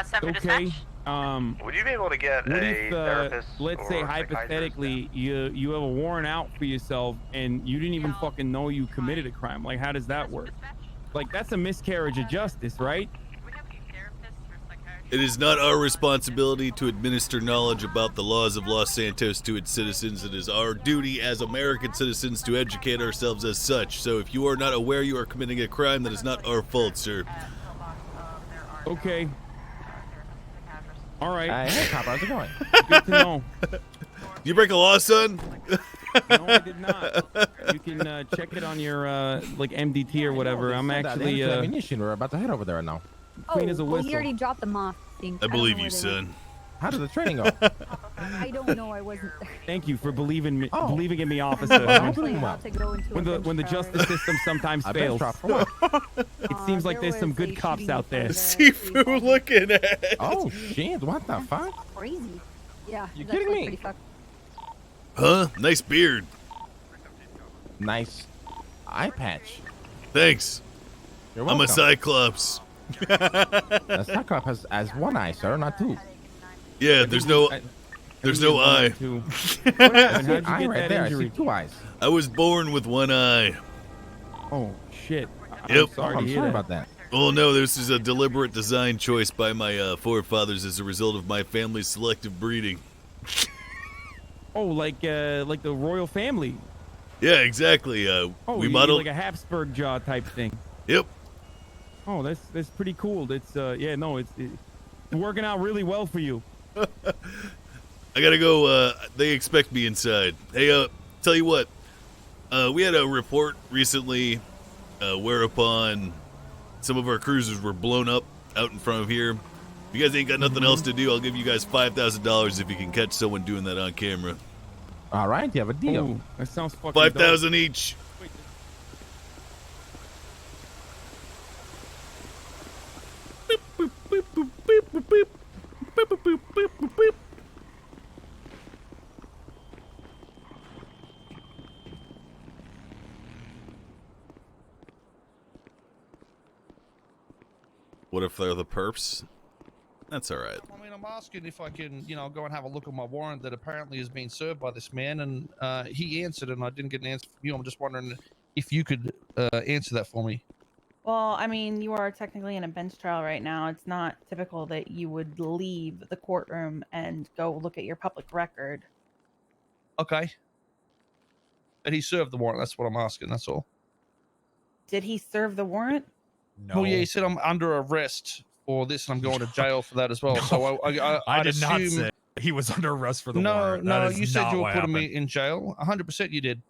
Send for Okay. dispatch. Would you be able to get What a if, therapist? let's say or hypothetically, you have a warrant out for yourself and you didn't even fucking know you committed a crime. Like, how does that work? Like, that's a miscarriage of justice, right? It is not our responsibility to administer knowledge about the laws of Los Santos to its citizens. It is our duty as American citizens to educate ourselves as such. So if you are not aware you are committing a crime, that is not our fault, sir. Okay. All right. Hey, Cop, how's it going? Good to know. You break a law, son? No, I did not. You can check it on your like MDT or whatever. I'm actually ammunition. We're about to head over there now. clean as a well, whistle. he already dropped them off. I believe you, son. How did the training go? I don't know. I wasn't there. Thank you for believing me, Oh. believing in me, officer. Actually, about to go into when a the bench justice trial. system sometimes I bet fails. drop for what? It seems like there there's some was good a cops shooting out there. Sifu looking at it. Oh shit! What the fuck? Crazy. Yeah. You that's kidding me? Pretty fucked. Huh? Nice beard. Nice eye patch. Thanks. You're I'm welcome. a Cyclops. The Cyclops has one eye, sir, not two. Yeah, there's no eye. How'd you get eye right that there. injury? I see two eyes. I was born with one eye. Oh shit. Yep. I'm sorry about that. Well, no, this is a deliberate design choice by my forefathers as a result of my family's selective breeding. Oh, like the royal family. Yeah, exactly. We modeled like a Habsburg jaw type thing. Yep. Oh, that's pretty cool. It's it's working out really well for you. I gotta go. They expect me inside. Hey, tell you what. We had a report recently, whereupon some of our cruisers were blown up out in front of here. If you guys ain't got nothing else to do, I'll give you guys $5,000 if you can catch someone doing that on camera. All right, you have a deal. Ooh, that sounds fucking 5,000 each. What if they're the perps? That's all right. I mean, I'm asking if I can, go and have a look at my warrant that apparently has been served by this man, and he answered, and I didn't get an answer from you. I'm just wondering if you could answer that for me. Well, I mean, you are technically in a bench trial right now. It's not typical that you would leave the courtroom and go look at your public record. Okay. But he served the warrant. That's what I'm asking. That's all. Did he serve the warrant? No. Well, yeah, he said I'm under arrest for this, and I'm going to jail for that as well. So I I'd did not assume... say he was under arrest for the no, warrant. No, That is you said not you were what putting me happened. in jail. 100% you did.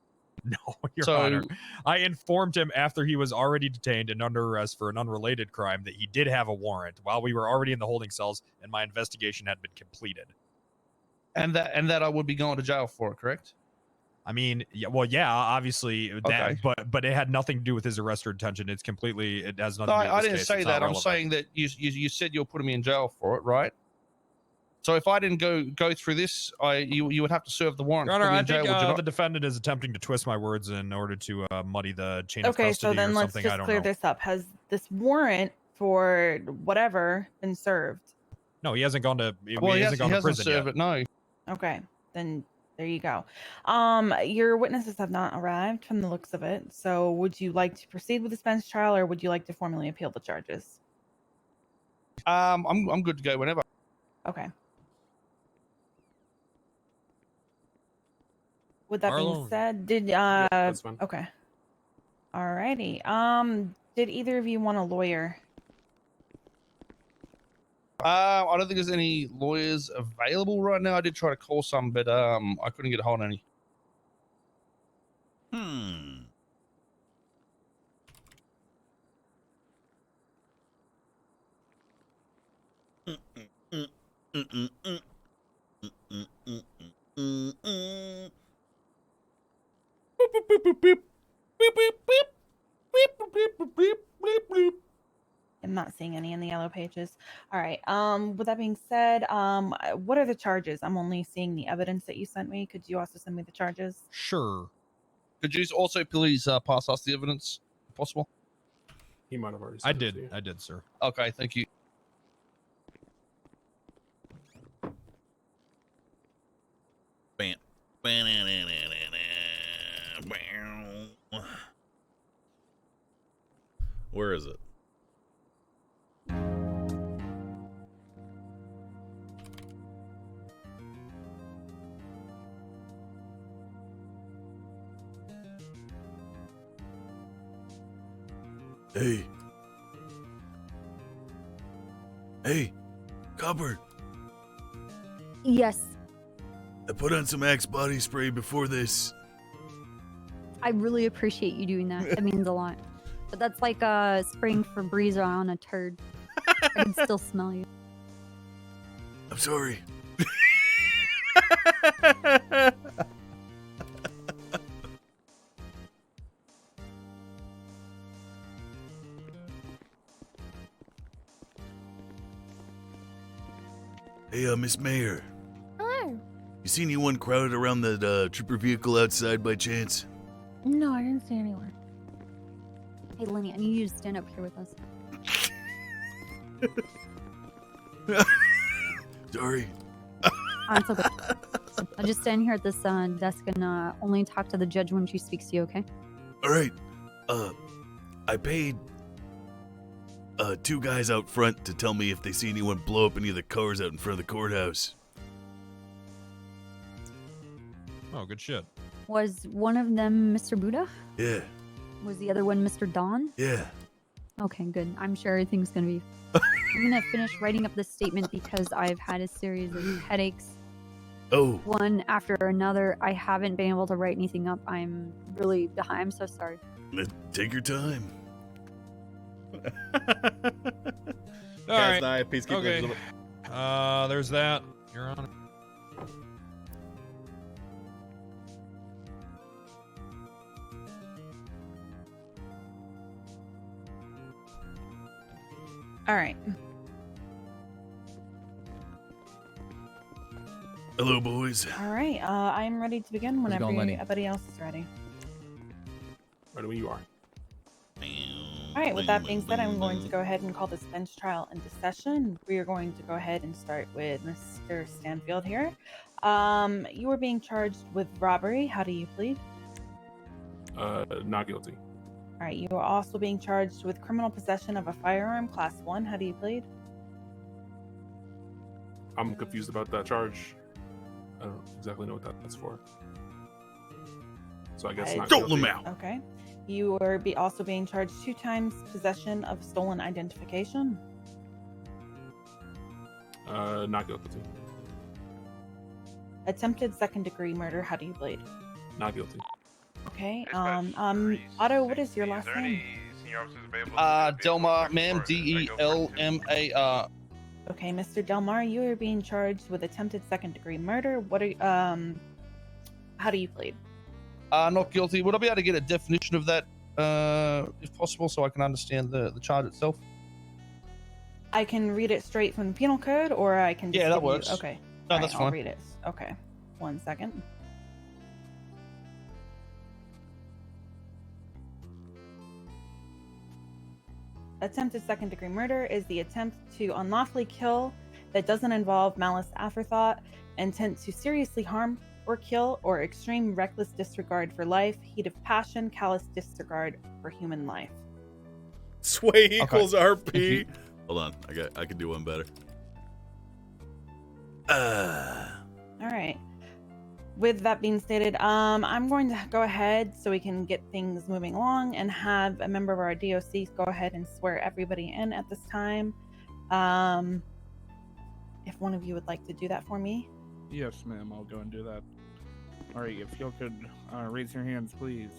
No, Your So- Honor. I informed him after he was already detained and under arrest for an unrelated crime that he did have a warrant while we were already in the holding cells and my investigation had been completed. And that I would be going to jail for it, correct? I mean, yeah, obviously that, Okay. but it had nothing to do with his arrest or detention. It has nothing No, to do with I this didn't case. say It's not that. I'm relevant. saying that you said you're putting me in jail for it, right? So if I didn't go through this, you would have to serve the warrant. Your to Honor, put me I in jail, think would you not? the defendant is attempting to twist my words in order to muddy the chain of Okay, custody so then or let's something. I just don't clear know. this up. Has this warrant for whatever been served? No, he hasn't gone to. Well, he he hasn't gone to hasn't prison served yet. it. No. Okay, then there you go. Your witnesses have not arrived from the looks of it. So would you like to proceed with this bench trial, or would you like to formally appeal the charges? I'm good to go whenever. Okay. With that being Marlon. said, did that's fine. okay. Alrighty. Did either of you want a lawyer? I don't think there's any lawyers available right now. I did try to call some, but I couldn't get a hold of any. I'm not seeing any in the yellow pages. All right. With that being said, what are the charges? I'm only seeing the evidence that you sent me. Could you also send me the charges? Sure. Could you also please pass us the evidence, if possible? He might have already. I did, sir. Okay, thank you. Bam. Where is it? Hey. Hey, Copper. Yes, I put on some Axe body spray before this. I really appreciate you doing that. That means a lot. But that's like spraying Febreze on a turd. I can still smell you. I'm sorry. Hey, Miss Mayor. Hello. You seen anyone crowded around the trooper vehicle outside by chance? No, I didn't see anyone. Hey, Lenny, I need you to stand up here with us. Sorry. It's okay. I'll just stand here at this desk and only talk to the judge when she speaks to you, okay? All right. I paid 2 guys out front to tell me if they see anyone blow up any of the cars out in front of the courthouse. Oh, good shit. Was one of them Mr. Buddha? Yeah. Was the other one Mr. Don? Yeah. Okay, good. I'm sure everything's gonna be... I'm gonna finish writing up this statement because I've had a series of headaches. Oh. One after another. I haven't been able to write anything up. I'm really behind. I'm so sorry. Take your time. All right. Peacekeeping. Okay. There's that. Your Honor. All right. Hello, boys. All right. I'm ready to begin whenever going, Lenny? everybody else is ready. Right when you are. All right. With that being said, I'm going to go ahead and call this bench trial into session. We are going to go ahead and start with Mr. Stanfield here. You are being charged with robbery. How do you plead? Not guilty. All right. You are also being charged with criminal possession of a firearm, class 1. How do you plead? I'm confused about that charge. I don't exactly know what that's for. So I guess not Don't guilty. out. Okay. You are also being charged 2 times possession of stolen identification. Not guilty. Attempted second-degree murder. How do you plead? Not guilty. Okay. Otto, what is your last name? Delmar, ma'am. Delmar. Okay, Mr. Delmar, you are being charged with attempted second-degree murder. What are how do you plead? Not guilty. Would I be able to get a definition of that, if possible, so I can understand the charge itself? I can read it straight from the penal code, or I can just Yeah, that give you- works. Okay. No, All that's I'll fine. read it. Okay. 1 second. Attempted second-degree murder is the attempt to unlawfully kill that doesn't involve malice aforethought, intent to seriously harm or kill, or extreme reckless disregard for life, heat of passion, callous disregard for human life. Sway equals RP. Hold on, I can do one better. All right. With that being stated, I'm going to go ahead so we can get things moving along and have a member of our DOC go ahead and swear everybody in at this time. If one of you would like to do that for me. Yes, ma'am. I'll go and do that. All right. If you could raise your hands, please.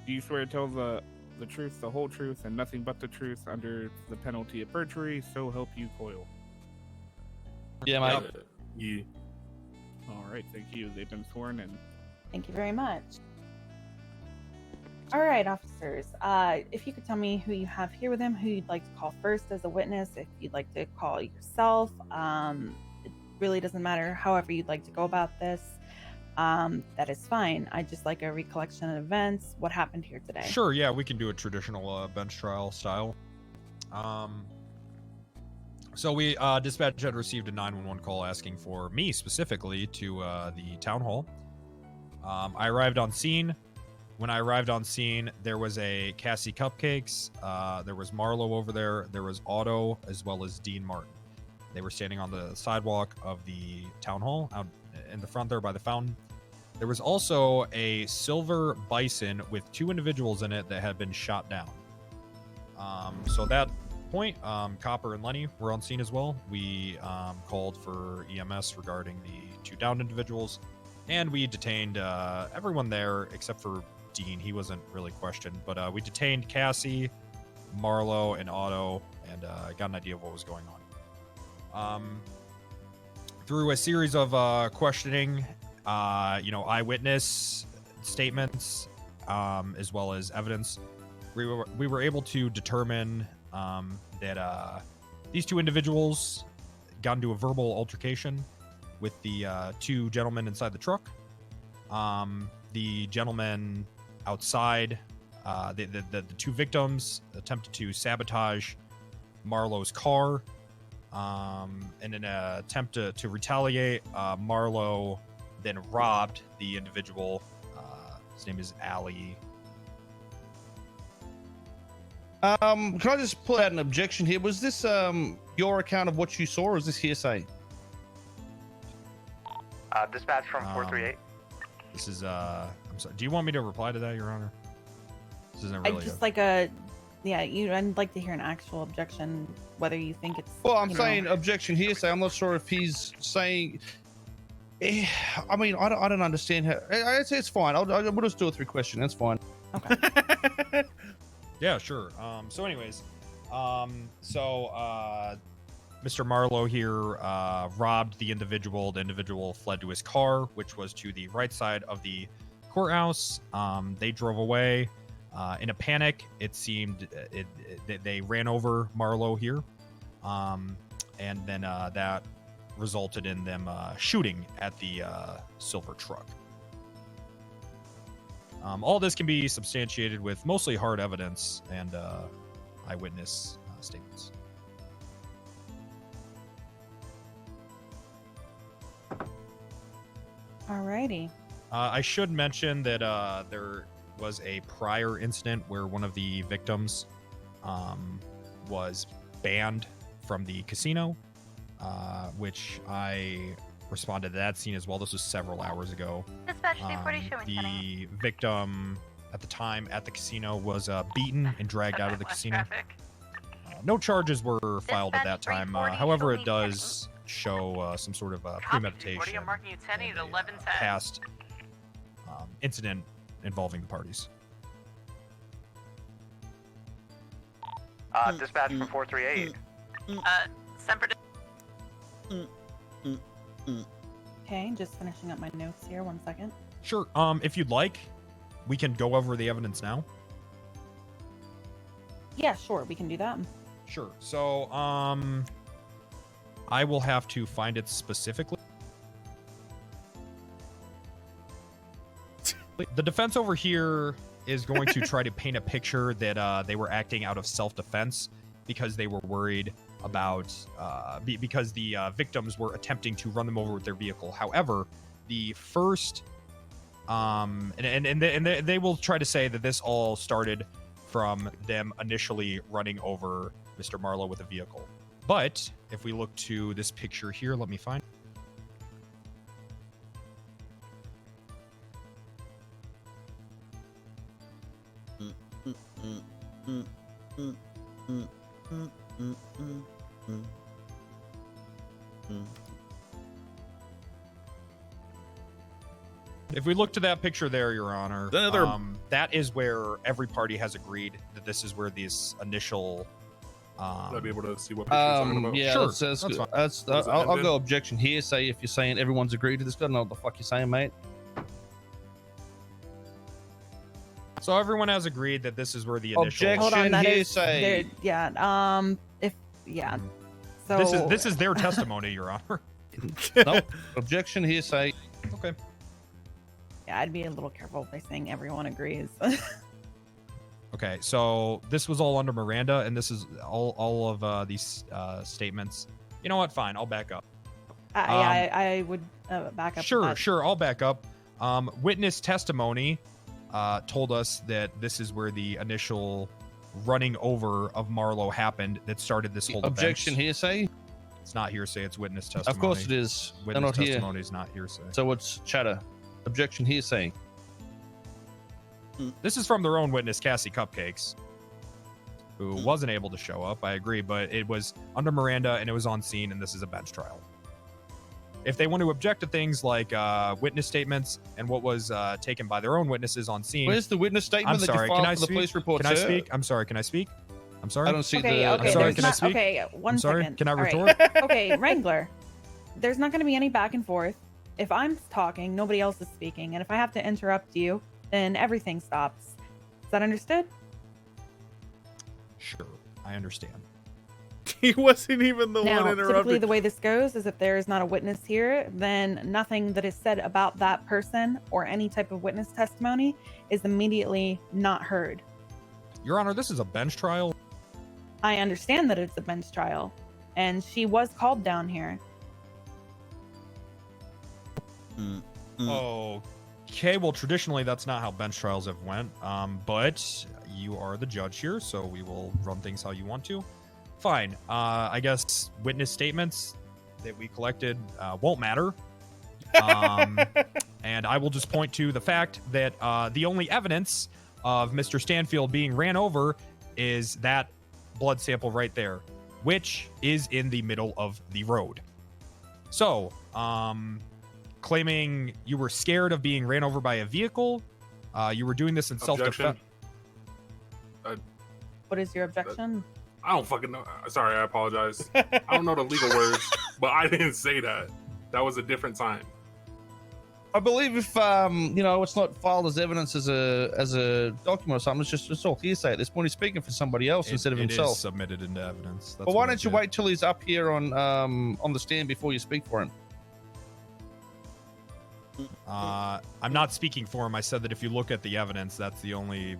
Do you swear to tell the truth, the whole truth, and nothing but the truth under the penalty of perjury? So help you, Coyle. Yeah, mate. Yeah. All right. Thank you. They've been sworn in. Thank you very much. All right, officers. If you could tell me who you have here with him, who you'd like to call first as a witness, if you'd like to call yourself, it really doesn't matter. However you'd like to go about this, that is fine. I'd just like a recollection of events, what happened here today. Sure, yeah, we can do a traditional bench trial style. So we dispatch had received a 911 call asking for me specifically to the town hall. I arrived on scene. When I arrived on scene, there was a Cassie Cupcakes, there was Marlo over there, there was Otto, as well as Dean Martin. They were standing on the sidewalk of the town hall out in the front there by the fountain. There was also a silver bison with 2 individuals in it that had been shot down. So at that point, Copper and Lenny were on scene as well. We called for EMS regarding the 2 downed individuals, and we detained everyone there except for Dean. He wasn't really questioned, but we detained Cassie, Marlo, and Otto, and got an idea of what was going on. Through a series of questioning, eyewitness statements, as well as evidence, we were able to determine that these 2 individuals got into a verbal altercation with the 2 gentlemen inside the truck. The gentleman outside, the 2 victims attempted to sabotage Marlowe's car. In an attempt to retaliate, Marlowe then robbed the individual. His name is Ali. Can I just pull out an objection here? Was this your account of what you saw, or is this hearsay? Dispatch from 438. This is I'm sorry. Do you want me to reply to that, Your Honor? This isn't really. I just like a, yeah. I'd like to hear an actual objection, whether you think it's. Well, I'm saying objection hearsay. I'm not sure if he's saying. I mean, I don't understand how. It's fine. We'll just do a 3 question. That's fine. Okay. Yeah, sure. So anyways, Mr. Marlowe here robbed the individual. The individual fled to his car, which was to the right side of the courthouse. They drove away. In a panic, it seemed they ran over Marlowe here. And then that resulted in them shooting at the silver truck. All this can be substantiated with mostly hard evidence and eyewitness statements. Alrighty. I should mention that there was a prior incident where one of the victims was banned from the casino, which I responded to that scene as well. This was several hours ago. Dispatch 240 showing The victim at the time at the casino was beaten and dragged out of the casino. No charges were filed at that time. However, it does show some sort of premeditation, I'm marking you 10 at 11:10. past incident involving the parties. Dispatch from 438. Semper. Okay, just finishing up my notes here. 1 second. Sure. If you'd like, we can go over the evidence now. Yeah, sure, we can do that. Sure. So, I will have to find it specifically. The defense over here is going to try to paint a picture that they were acting out of self-defense because they were worried about because the victims were attempting to run them over with their vehicle. However, the first and they will try to say that this all started from them initially running over Mr. Marlowe with a vehicle. But if we look to this picture here, let me find. If we look to that picture there, Your Honor, that is where every party has agreed that this is where these initial. Would I be able to see what picture you're talking about? Yeah, Sure, that's fine. I'll go objection here. Say if you're saying everyone's agreed to this, I don't know what the fuck you're saying, mate. So everyone has agreed that this is where the initial. Objection Hold on, that is hearsay. there- yeah. If yeah. So This is their testimony, Your Honor. Nope. Objection hearsay. Okay. yeah, I'd be a little careful by saying everyone agrees. Okay, so this was all under Miranda, and this is all of these statements. You know what? Fine, I'll back up. I would back up. Sure, I'll back up. Witness testimony told us that this is where the initial running over of Marlowe happened that started this whole Objection event. hearsay. It's not hearsay, it's witness testimony. Of course it is. They're Witness not here. testimony is not hearsay. So it's chatter. Objection hearsay. This is from their own witness, Cassie Cupcakes, who wasn't able to show up. I agree, but it was under Miranda and it was on scene, and this is a bench trial. If they want to object to things like witness statements and what was taken by their own witnesses on scene. Where's the witness statement that you filed for the police report, Can I sir? speak? I'm sorry. Can I speak? I'm sorry. I don't see Okay, the. okay. I'm sorry, there's can I not- speak? Okay, one I'm sorry. second. Can I All right. retort? Okay, Wrangler. There's not going to be any back and forth. If I'm talking, nobody else is speaking, and if I have to interrupt you, then everything stops. Is that understood? Sure, I understand. He wasn't even the Now, one typically interrupting. the way this goes is if there is not a witness here, then nothing that is said about that person or any type of witness testimony is immediately not heard. Your Honor, this is a bench trial. I understand that it's a bench trial, and she was called down here. Okay, well, traditionally that's not how bench trials have went. But you are the judge here, so we will run things how you want to. Fine. I guess witness statements that we collected won't matter. And I will just point to the fact that the only evidence of Mr. Stanfield being ran over is that blood sample right there, which is in the middle of the road. So, claiming you were scared of being ran over by a vehicle, you were doing this in self-defense. What is your objection? I don't fucking know. Sorry, I apologize. I don't know the legal words, but I didn't say that. That was a different time. I believe if it's not filed as evidence as a document or something, it's all hearsay at this point. He's speaking for somebody else instead of himself. It is submitted into evidence. But why don't you wait till he's up here on the stand before you speak for him? I'm not speaking for him. I said that if you look at the evidence, that's the only.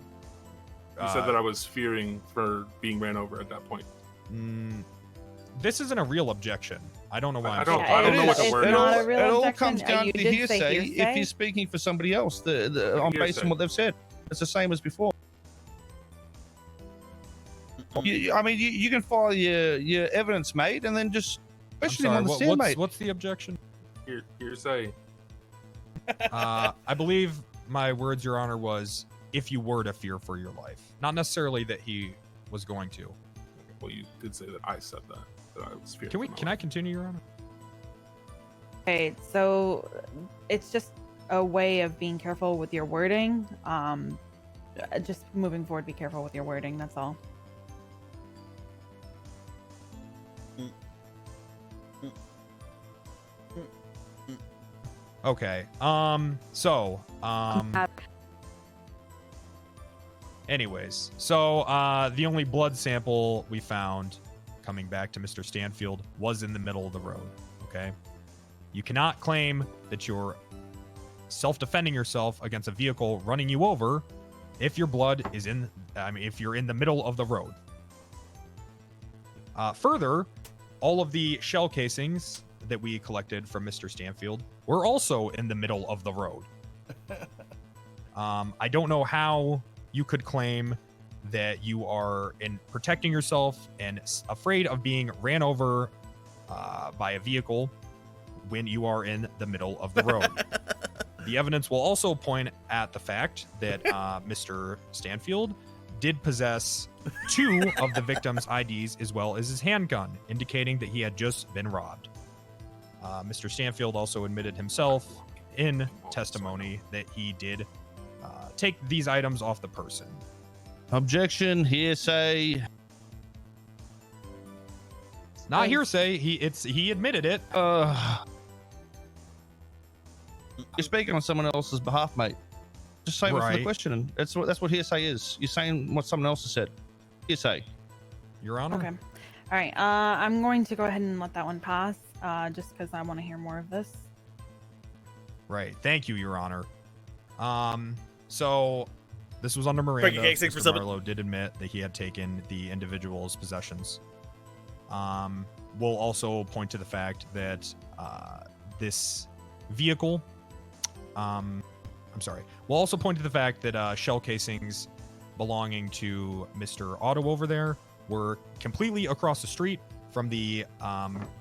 You said that I was fearing for being ran over at that point. This isn't a real objection. I don't know why. I don't know what the word is. It all comes down to hearsay if you're speaking for somebody else based on what they've said. It's the same as before. You can file your evidence, mate, and then just question him on the stand, mate. What's the objection? Hearsay. I believe my words, Your Honor, was if you were to fear for your life, not necessarily that he was going to. Well, you did say that I said that I was fearing. Can I continue, Your Honor? Okay, so it's just a way of being careful with your wording. Just moving forward, be careful with your wording. That's all. Okay. Anyways, the only blood sample we found coming back to Mr. Stanfield was in the middle of the road. Okay. You cannot claim that you're self-defending yourself against a vehicle running you over if your blood is if you're in the middle of the road. Further, all of the shell casings that we collected from Mr. Stanfield were also in the middle of the road. I don't know how you could claim that you are in protecting yourself and afraid of being ran over by a vehicle when you are in the middle of the road. The evidence will also point at the fact that Mr. Stanfield did possess 2 of the victim's IDs as well as his handgun, indicating that he had just been robbed. Mr. Stanfield also admitted himself in testimony that he did take these items off the person. Objection, hearsay. Not hearsay. He admitted it. You're speaking on someone else's behalf, mate. Just say what's the question. That's what hearsay is. You're saying what someone else has said. Hearsay. Your Honor. Okay. All right. I'm going to go ahead and let that one pass, just because I want to hear more of this. Right. Thank you, Your Honor. So this was under Miranda. Mr. Marlowe did admit that he had taken the individual's possessions. We'll also point to the fact that this vehicle. We'll also point to the fact that shell casings belonging to Mr. Otto over there were completely across the street from the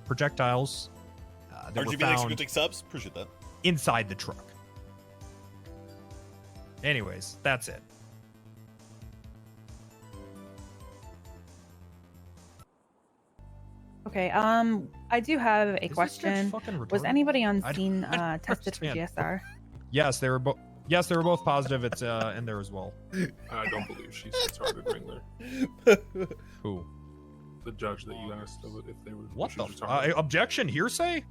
projectiles that were found subs? Appreciate that. inside the truck. Anyways, that's it. Okay. I do have a question. Was anybody on scene tested for GSR? Yes, they were both. Yes, they were both positive. It's in there as well. I don't believe she's a target wrangler. Who? The judge that you asked if they were. What the? Objection, hearsay.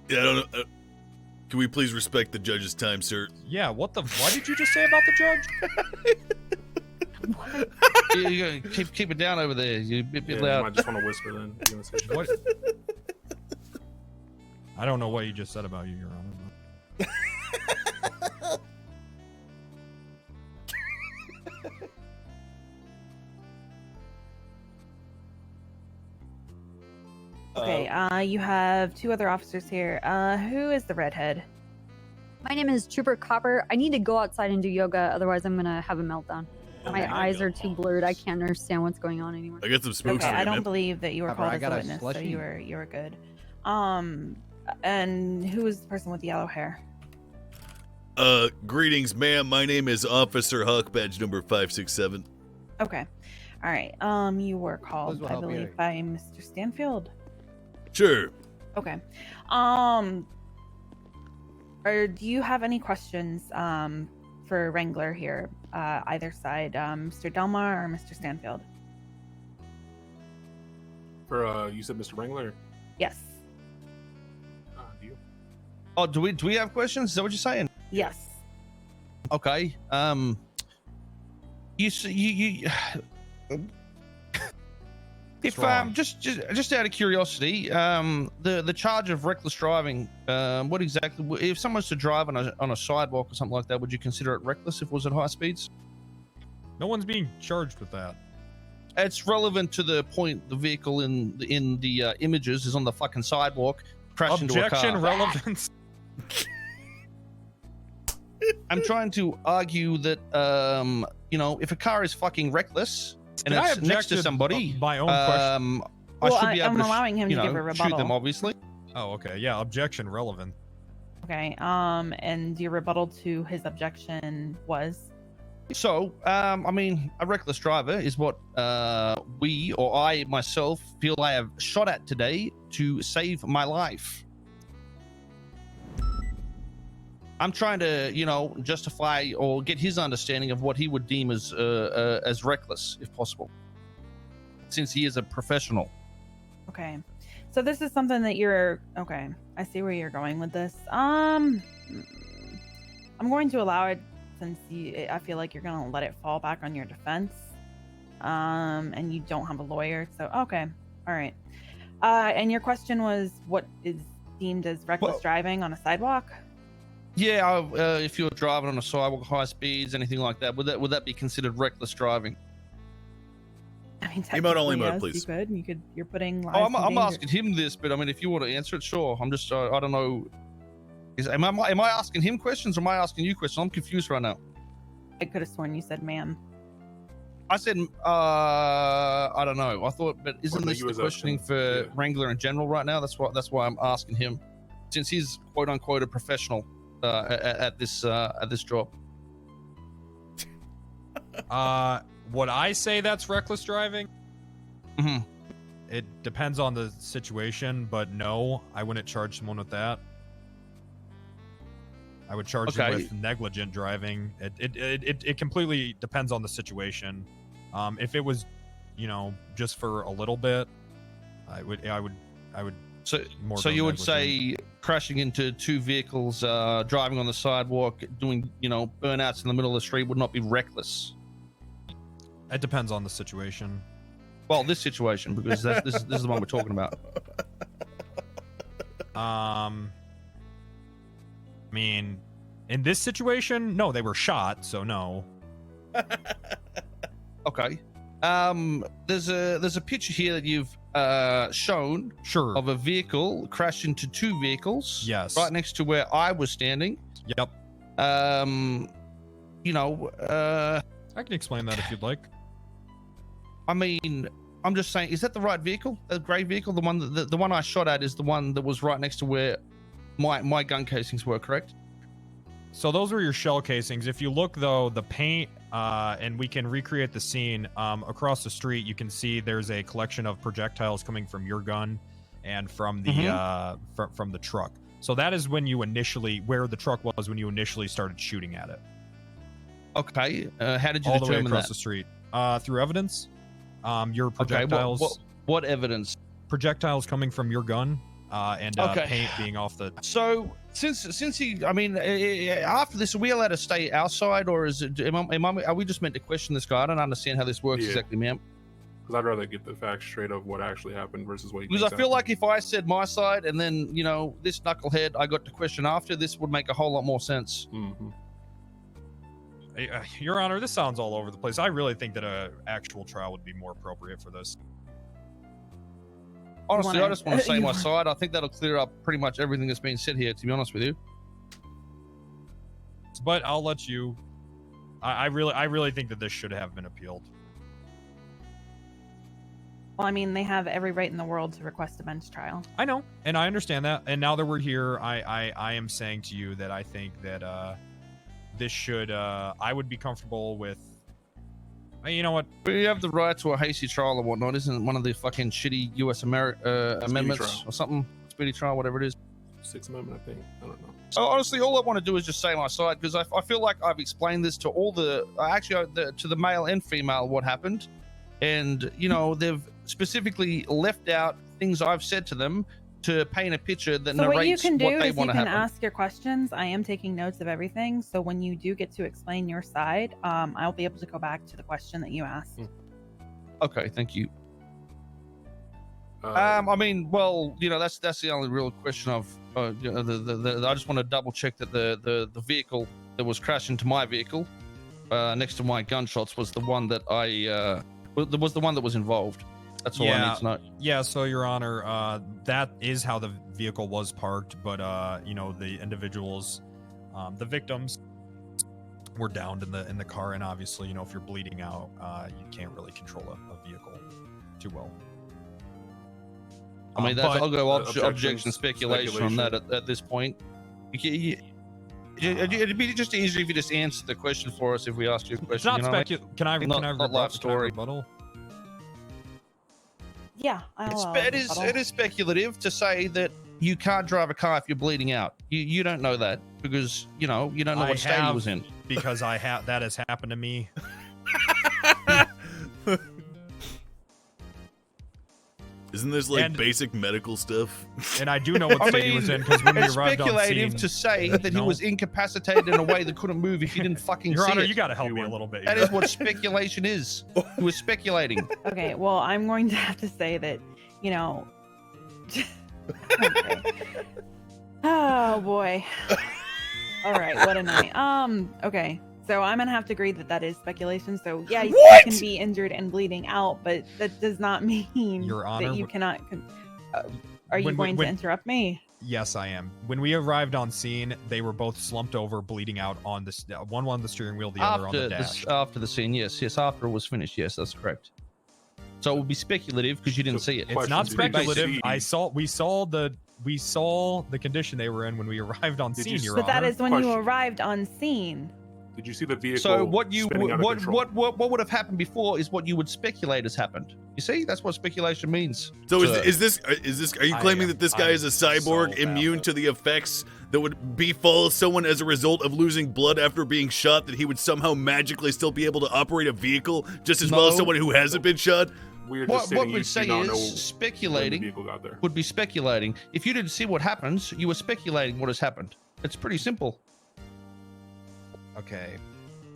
Yeah, I don't know. Can we please respect the judge's time, sir? Yeah. What the? What did you just say about the judge? You gotta keep it down over there. You bit Yeah, loud. you might just want to whisper then. If you want to say What? I don't know what you just said about you, Your Honor. Okay, you have 2 other officers here. Who is the redhead? My name is Trooper Copper. I need to go outside and do yoga, otherwise I'm gonna have a meltdown. My eyes are too blurred. I can't understand what's going on anymore. I got some smokes Okay, for I you, don't man. believe that you were Copper, called I as got a a witness, so slushy. you were good. And who is the person with the yellow hair? Greetings, ma'am. My name is Officer Huck, badge number 567. Okay. All right. You were called, will I help you. believe, by Mr. Stanfield. Sure. Okay. Do you have any questions for Wrangler here? Either side, Mr. Delmar or Mr. Stanfield? For you said Mr. Wrangler. Yes. Do you? Oh, do we have questions? Is that what you're saying? Yes. Okay. You if just out of curiosity, the charge of reckless driving, what exactly? If someone's to drive on a sidewalk or something like that, would you consider it reckless if it was at high speeds? No one's being charged with that. It's relevant to the point. The vehicle in the images is on the fucking sidewalk, crashed into a car. Objection relevance. I'm trying to argue that if a car is fucking reckless and Can I it's next to object somebody, my own question? I should be able I'm to allowing him to give a shoot them, rebuttal. obviously. Oh, okay. Yeah, objection relevant. Okay. And your rebuttal to his objection was? So, a reckless driver is what we or I myself feel I have shot at today to save my life. I'm trying to, justify or get his understanding of what he would deem as reckless, if possible, since he is a professional. Okay. So this is something that you're okay. I see where you're going with this. I'm going to allow it since I feel like you're gonna let it fall back on your defense. And you don't have a lawyer, so okay. All right. And your question was what is deemed as reckless driving on a sidewalk? Yeah, if you're driving on a sidewalk, high speeds, anything like that, would that be considered reckless driving? I mean, Emote only technically, mode, yes, please. you're putting lives Oh, in I'm danger. asking him this, but if you want to answer it, sure. I'm just, I don't know. Am I asking him questions or am I asking you questions? I'm confused right now. I could have sworn you said ma'am. I said, I don't know. I thought, but isn't no, this you the was questioning asking- for yeah. Wrangler in general right now? That's why I'm asking him, since he's quote unquote a professional at this job. Would I say that's reckless driving? Mm-hmm. It depends on the situation, but no, I wouldn't charge someone with that. I would charge them with negligent driving. It completely depends on the situation. If it was, just for a little bit, I would. So you would say crashing into 2 vehicles, driving on the sidewalk, doing burnouts in the middle of the street would not be reckless. It depends on the situation. Well, this situation, because this is the one we're talking about. In this situation, no, they were shot, so no. Okay. There's a picture here that you've shown, sure, of a vehicle crashed into 2 vehicles. Yes. Right next to where I was standing. Yep. I can explain that if you'd like. I'm just saying, is that the right vehicle? The gray vehicle, the one the one I shot at is the one that was right next to where my gun casings were, correct? So those were your shell casings. If you look though, the paint, and we can recreate the scene, across the street, you can see there's a collection of projectiles coming from your gun and from the from the truck. So that is where the truck was when you initially started shooting at it. Okay. How did you all the way determine across that? the street? Through evidence. Your Okay, projectiles. what evidence? Projectiles coming from your gun, and paint being off the. So since he, after this, are we allowed to stay outside, or is it? Are we just meant to question this guy? I don't understand how this works exactly, ma'am. Because I'd rather get the facts straight of what actually happened versus what. Because I feel like if I said my side and then this knucklehead I got to question after, this would make a whole lot more sense. Mm-hmm. Your Honor, this sounds all over the place. I really think that a actual trial would be more appropriate for this. Honestly, I just want to say you my wanna- side. I think that'll clear up pretty much everything that's been said here, to be honest with you. But I'll let you. I really think that this should have been appealed. Well, I mean, they have every right in the world to request a bench trial. I know, and I understand that. And now that we're here, I am saying to you that I think that this should. I would be comfortable with. You know what? We have the right to a hasty trial or whatnot. Isn't one of the fucking shitty U.S. amendments trial. or something? Speedy trial, whatever it is. Sixth Amendment, I think. I don't know. So honestly, all I want to do is just say my side because I feel like I've explained this to all to the male and female what happened, and you know they've specifically left out things I've said to them to paint a picture that So narrates what you can do they is you want to can happen. ask your questions. I am taking notes of everything, so when you do get to explain your side, I'll be able to go back to the question that you asked. Okay, thank you. I mean, well, you know, that's the only real question of. You know, I just want to double check that the vehicle that was crashed into my vehicle, next to my gunshots, was the one that was the one that was involved. That's all I need to know. Yeah, so Your Honor, that is how the vehicle was parked, but you know, the individuals, the victims, were downed in the car, and obviously, you know, if you're bleeding out, you can't really control a vehicle too well. I mean, that's, but- I'll go Objections, objection speculation on that at this point. It'd be just easier if you just answer the question for us if we asked you a question. It's not you know what I mean? Can I Not life story. rebuttal? Yeah, It is speculative to say that you can't drive a car if you're bleeding out. You don't know that because you don't know what state he was in. Because that has happened to me. Isn't this like basic medical stuff? And I do know what state he was in because when we it's arrived on speculative scene, to say that he was incapacitated in a way that couldn't move if you didn't fucking Your see Honor, it. you got to help me a little bit. That is what speculation is. He was speculating. Okay, well, I'm going to have to say that, you know. Okay. Oh boy. All right, what a night. Okay, so I'm gonna have to agree that is speculation. So yeah, you can be injured and bleeding out, but that does not mean Your Honor, that you cannot. Are you going to interrupt me? Yes, I am. When we arrived on scene, they were both slumped over, bleeding out on the one on the steering wheel, the other on the dash. After the scene, yes, after it was finished, yes, that's correct. So it would be speculative because you didn't see it. It's not speculative. We saw the condition they were in when we arrived on scene. Your But that Honor. is when you arrived on scene. Did you see the vehicle? So what would have happened before is what you would speculate has happened. You see, that's what speculation means. So is this? Are you claiming that this guy is a cyborg immune to the effects that would befall someone as a result of losing blood after being shot? That he would somehow magically still be able to operate a vehicle just as well as someone who hasn't been shot? What we'd say is speculating would be speculating. If you didn't see what happens, you were speculating what has happened. It's pretty simple. Okay.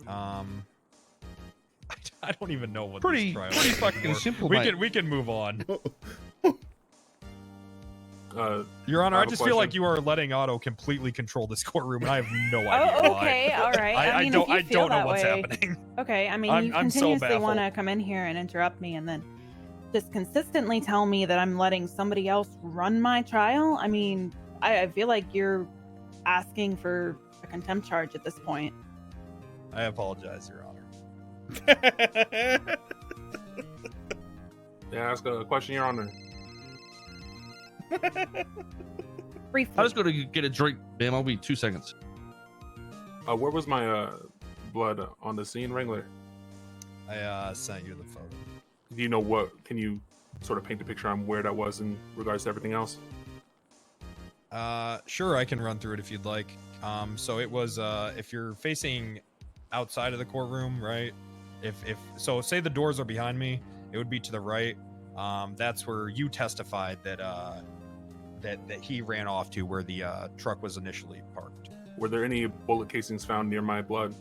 I don't even know what Pretty fucking simple. Mate. We can move on. Your Honor, I just feel like you are letting Otto completely control this courtroom, and I have no idea Oh, why. okay, all right. I mean, if you don't feel know that what's way- happening. Okay, I mean, you I'm so continuously want to baffled. come in here and interrupt me, and then just consistently tell me that I'm letting somebody else run my trial. I mean, I feel like you're asking for a contempt charge at this point. I apologize, Your Honor. Yeah, ask a question, Your Honor. Briefly. I just got to get a drink, ma'am. I'll be 2 seconds. Where was my blood on the scene, Wrangler? I sent you the photo. Do you know what? Can you sort of paint the picture on where that was in regards to everything else? Sure, I can run through it if you'd like. So it was if you're facing outside of the courtroom, right? If so, say the doors are behind me, it would be to the right. That's where you testified that that he ran off to, where the truck was initially parked. Were there any bullet casings found near my blood?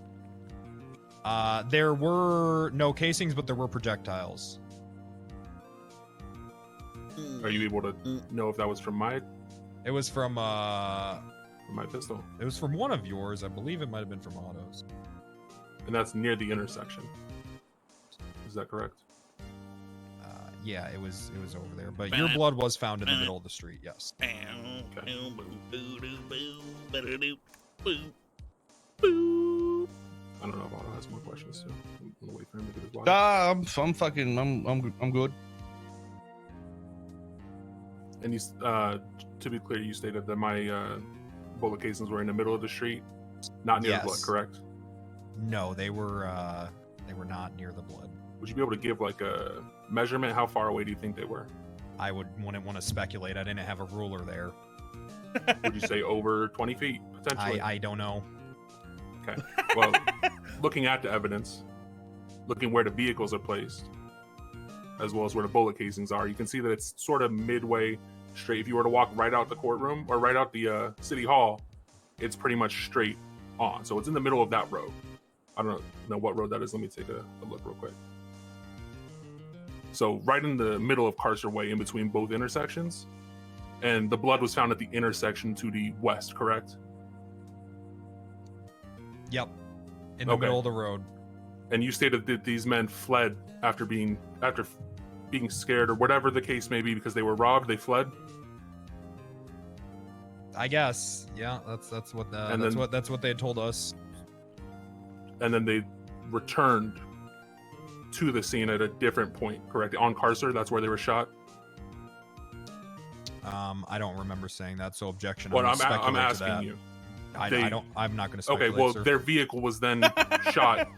There were no casings, but there were projectiles. Are you able to know if that was from my? It was from my pistol. It was from one of yours. I believe it might have been from Otto's. And that's near the intersection. Is that correct? Yeah, it was over there. But your blood was found in the middle of the street. Yes. I don't know if Otto has more questions too. I'm gonna wait for him to get his water. I'm good. And you, to be clear, you stated that my bullet casings were in the middle of the street, not near the blood, correct? No, they were not near the blood. Would you be able to give like a measurement? How far away do you think they were? I wouldn't want to speculate. I didn't have a ruler there. Would you say over 20 feet potentially? I don't know. Okay. Well, looking at the evidence, looking where the vehicles are placed, as well as where the bullet casings are, you can see that it's sort of midway straight. If you were to walk right out the courtroom or right out the city hall, it's pretty much straight on. So it's in the middle of that road. I don't know what road that is. Let me take a look real quick. So right in the middle of Carcer Way, in between both intersections, and the blood was found at the intersection to the west, correct? Yep. In the middle of the road. And you stated that these men fled after being scared or whatever the case may be because they were robbed. They fled. I guess. Yeah, that's what they had told us. And then they returned to the scene at a different point, correct? On Carcer, that's where they were shot. I don't remember saying that, so objection. Well, I'm asking you. I'm not going to speculate. Okay, well, sir. their vehicle was then shot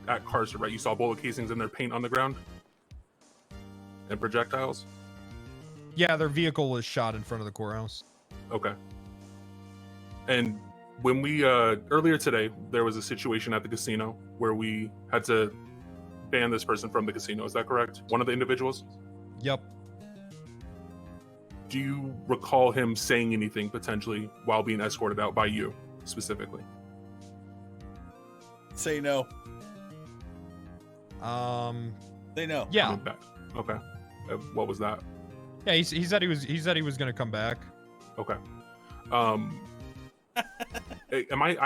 at Carcer, right? You saw bullet casings and their paint on the ground and projectiles. Yeah, their vehicle was shot in front of the courthouse. Okay. And when we earlier today, there was a situation at the casino where we had to ban this person from the casino. Is that correct? One of the individuals? Yep. Do you recall him saying anything potentially while being escorted out by you specifically? Say no. They know. Yeah. Okay. What was that? Yeah, he said he was going to come back. Okay. I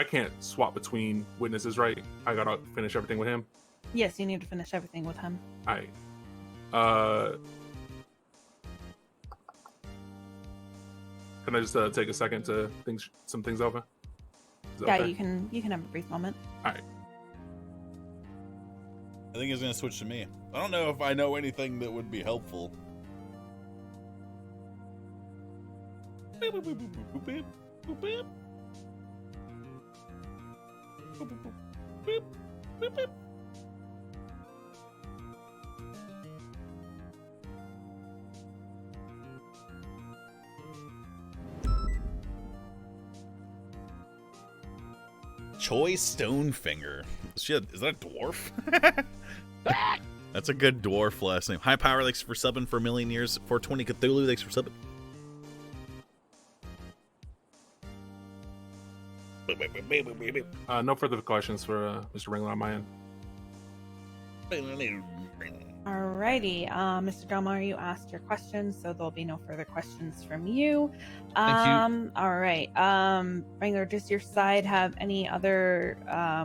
can't swap between witnesses, right? I gotta finish everything with him. Yes, you need to finish everything with him. All right. Can I just take a second to think some things over? Is that Yeah, okay? you can have a brief moment. All right. I think he's gonna switch to me. I don't know if I know anything that would be helpful. Choi Stonefinger. Shit, is that a dwarf? That's a good dwarf last name. High Power, thanks for subbing for a million years. 420 Cthulhu, thanks for subbing. No further questions for Mr. Ringler on my end. Alrighty, Mr. Delmar, you asked your questions, so there'll be no further questions from you. Thank you. All right. Ringler, does your side have any other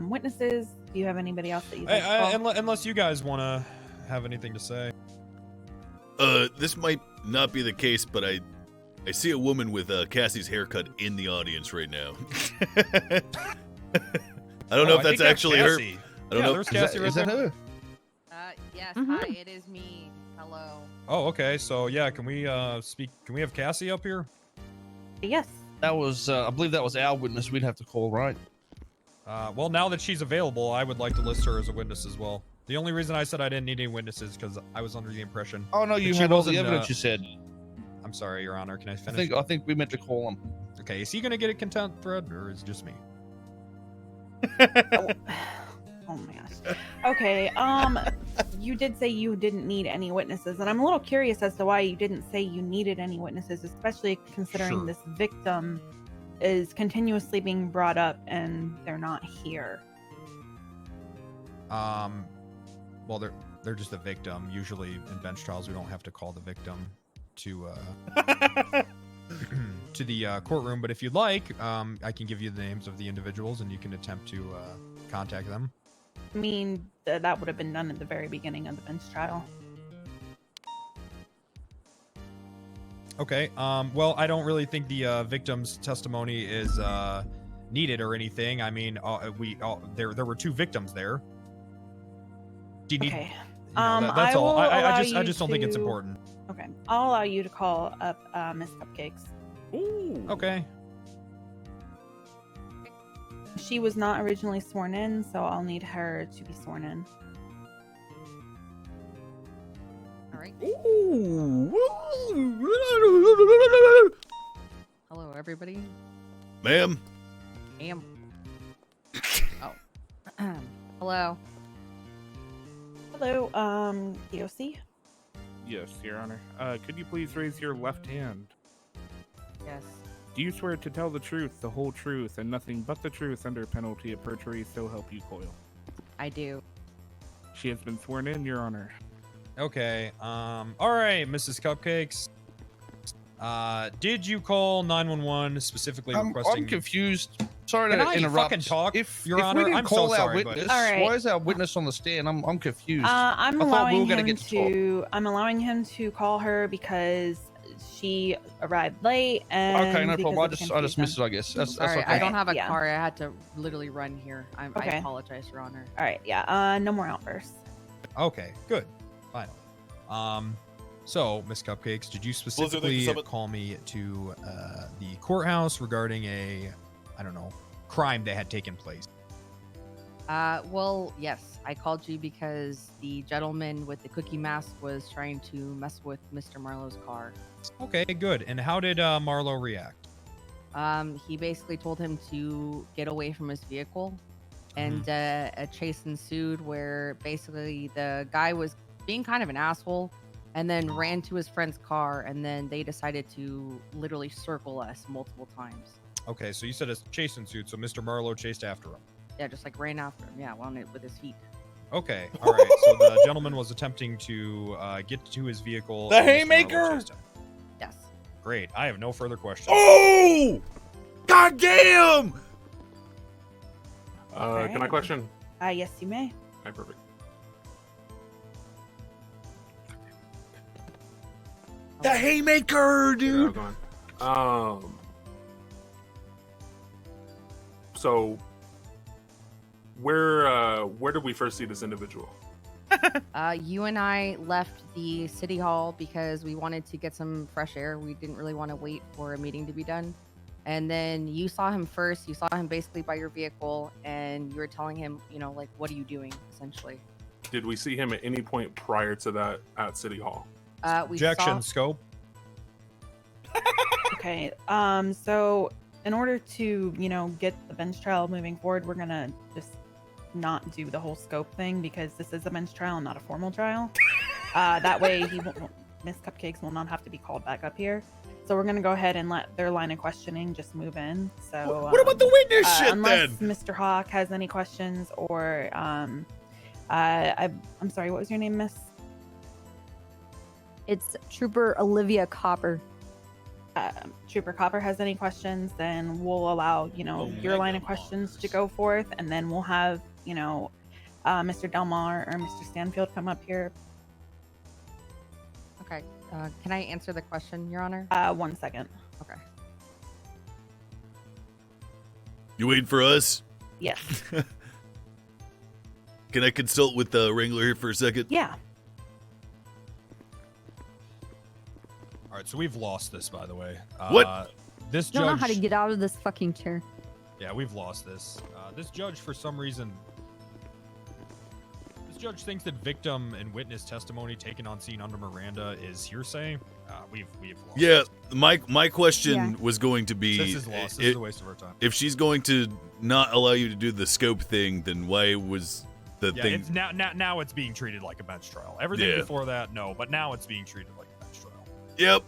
witnesses? Do you have anybody else that you'd like to call? Unless you guys want to have anything to say. This might not be the case, but I see a woman with Cassie's haircut in the audience right now. I don't know if that's actually her. I don't know. There's Cassie right there. her? Yes, hi, it is me. Hello. Oh, okay. So yeah, can we speak? Can we have Cassie up here? Yes. That was, I believe that was our witness. We'd have to call, right? Well, now that she's available, I would like to list her as a witness as well. The only reason I said I didn't need any witnesses because I was under the impression. Oh no, you that she had all the wasn't, evidence. You said. I'm sorry, Your Honor. Can I finish? I think we meant to call him. Okay, is he gonna get a contempt thread, or is it just me? Oh my gosh. Okay. You did say you didn't need any witnesses, and I'm a little curious as to why you didn't say you needed any witnesses, especially considering Sure. this victim is continuously being brought up and they're not here. Well, they're just a victim. Usually in bench trials, we don't have to call the victim to to the courtroom. But if you'd like, I can give you the names of the individuals, and you can attempt to contact them. I mean, that would have been done at the very beginning of the bench trial. Okay. Well, I don't really think the victim's testimony is needed or anything. I mean, there were 2 victims there. Do you need? Okay. That's all. I just don't think it's to- important. Okay, I'll allow you to call up Miss Cupcakes. Ooh. Okay. She was not originally sworn in, so I'll need her to be sworn in. All right. Hello, everybody. Ma'am. Oh. Hello. Hello, DOC. Yes, Your Honor. Could you please raise your left hand? Yes. Do you swear to tell the truth, the whole truth, and nothing but the truth under penalty of perjury, so help you Coyle? I do. She has been sworn in, Your Honor. Okay. All right, Mrs. Cupcakes. Did you call 911 specifically requesting? I'm confused. Sorry Can to I interrupt. fucking talk, If Your we Honor? didn't I'm call so our sorry, witness, All right. why is our witness on the stand? I'm confused. I'm I thought allowing we were gonna him get to talk. I'm allowing him to call her because she arrived late and Okay, no because problem. I of the just missed it. I guess that's Sorry, okay. I don't have a Yeah. car. I had to literally run here. I Okay. apologize, Your Honor. All right, yeah. No more outbursts. Okay, good. Finally. So, Miss Cupcakes, did you thank you specifically so much. call me to the courthouse regarding a, I don't know, crime that had taken place? Well, yes. I called you because the gentleman with the cookie mask was trying to mess with Mr. Marlowe's car. Okay, good. And how did Marlowe react? He basically told him to get away from his vehicle, and a chase ensued where basically the guy was being kind of an asshole and then ran to his friend's car, and then they decided to literally circle us multiple times. Okay, so you said a chase ensued, so Mr. Marlowe chased after him. Yeah, just like ran after him. Yeah, on it with his feet. Okay, all right. So the gentleman was attempting to get to his vehicle. The and Mr. Marlowe haymaker? chased him. Yes. Great. I have no further questions. Oh! God damn! Can I question? Yes, you may. Okay, perfect. The haymaker, dude. Yeah, so where did we first see this individual? You and I left the city hall because we wanted to get some fresh air. We didn't really want to wait for a meeting to be done. And then you saw him first. You saw him basically by your vehicle, and you were telling him, like, what are you doing, essentially? Did we see him at any point prior to that at City Hall? We Objection, saw... scope. Okay. So in order to, get the bench trial moving forward, we're gonna just not do the whole scope thing because this is a bench trial and not a formal trial. That way Miss Cupcakes will not have to be called back up here. So we're gonna go ahead and let their line of questioning just move in. So What about the witness shit unless then? Mr. Hawk has any questions or I'm sorry, what was your name, Miss? It's Trooper Olivia Copper. Trooper Copper has any questions, then we'll allow, your line of questions to go forth, and then we'll have, Mr. Delmar or Mr. Stanfield come up here. Okay. Can I answer the question, Your Honor? 1 second. Okay. You waiting for us? Yes. Can I consult with the Wrangler here for a second? Yeah. All right, so we've lost this, by the way. What? This I don't know judge. how to get out of this fucking chair. Yeah, we've lost this. This judge, for some reason, this judge thinks that victim and witness testimony taken on scene under Miranda is hearsay. We've lost. Yeah, this. my question Yeah. was going to be, This is lost. This is a waste of our time. if she's going to not allow you to do the scope thing, then why was the Yeah, thing? it's now it's being treated like a bench trial. Everything Yeah. before that, no, but now it's being treated like a bench trial. Yep.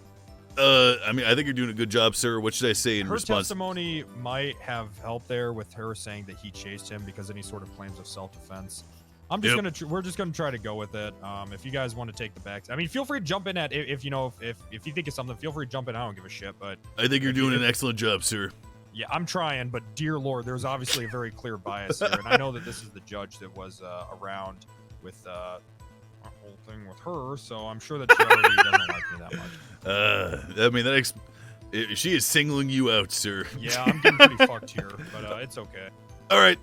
I mean, I think you're doing a good job, sir. What should I say in Her response? testimony might have helped there with her saying that he chased him because any sort of claims of self-defense. I'm just Yep. we're just gonna try to go with it. If you guys want to take the back, I mean, feel free to jump in at if you think of something, feel free to jump in. I don't give a shit. But I think you're doing an excellent job, sir. yeah, I'm trying. But dear Lord, there's obviously a very clear bias here, and I know that this is the judge that was around with a whole thing with her, so I'm sure that she already doesn't like me that much. Yeah, I mean she is singling you out, sir. Yeah, I'm getting pretty fucked here, but it's okay. All right.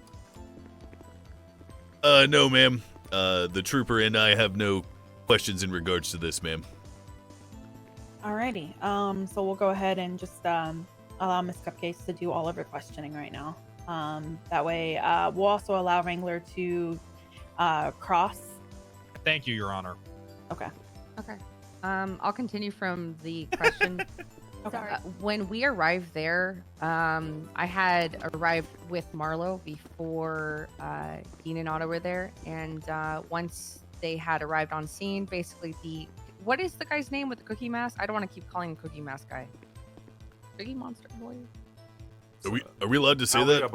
No, ma'am. The trooper and I have no questions in regards to this, ma'am. Alrighty. So we'll go ahead and just allow Miss Cupcakes to do all of her questioning right now. That way, we'll also allow Wrangler to cross. Thank you, Your Honor. Okay. Okay. I'll continue from the question. When we arrived there, I had arrived with Marlo before Dean and Otto were there, and once they had arrived on scene, basically what is the guy's name with the cookie mask? I don't want to keep calling him Cookie Mask Guy. Cookie Monster Boy. Are we allowed to say that?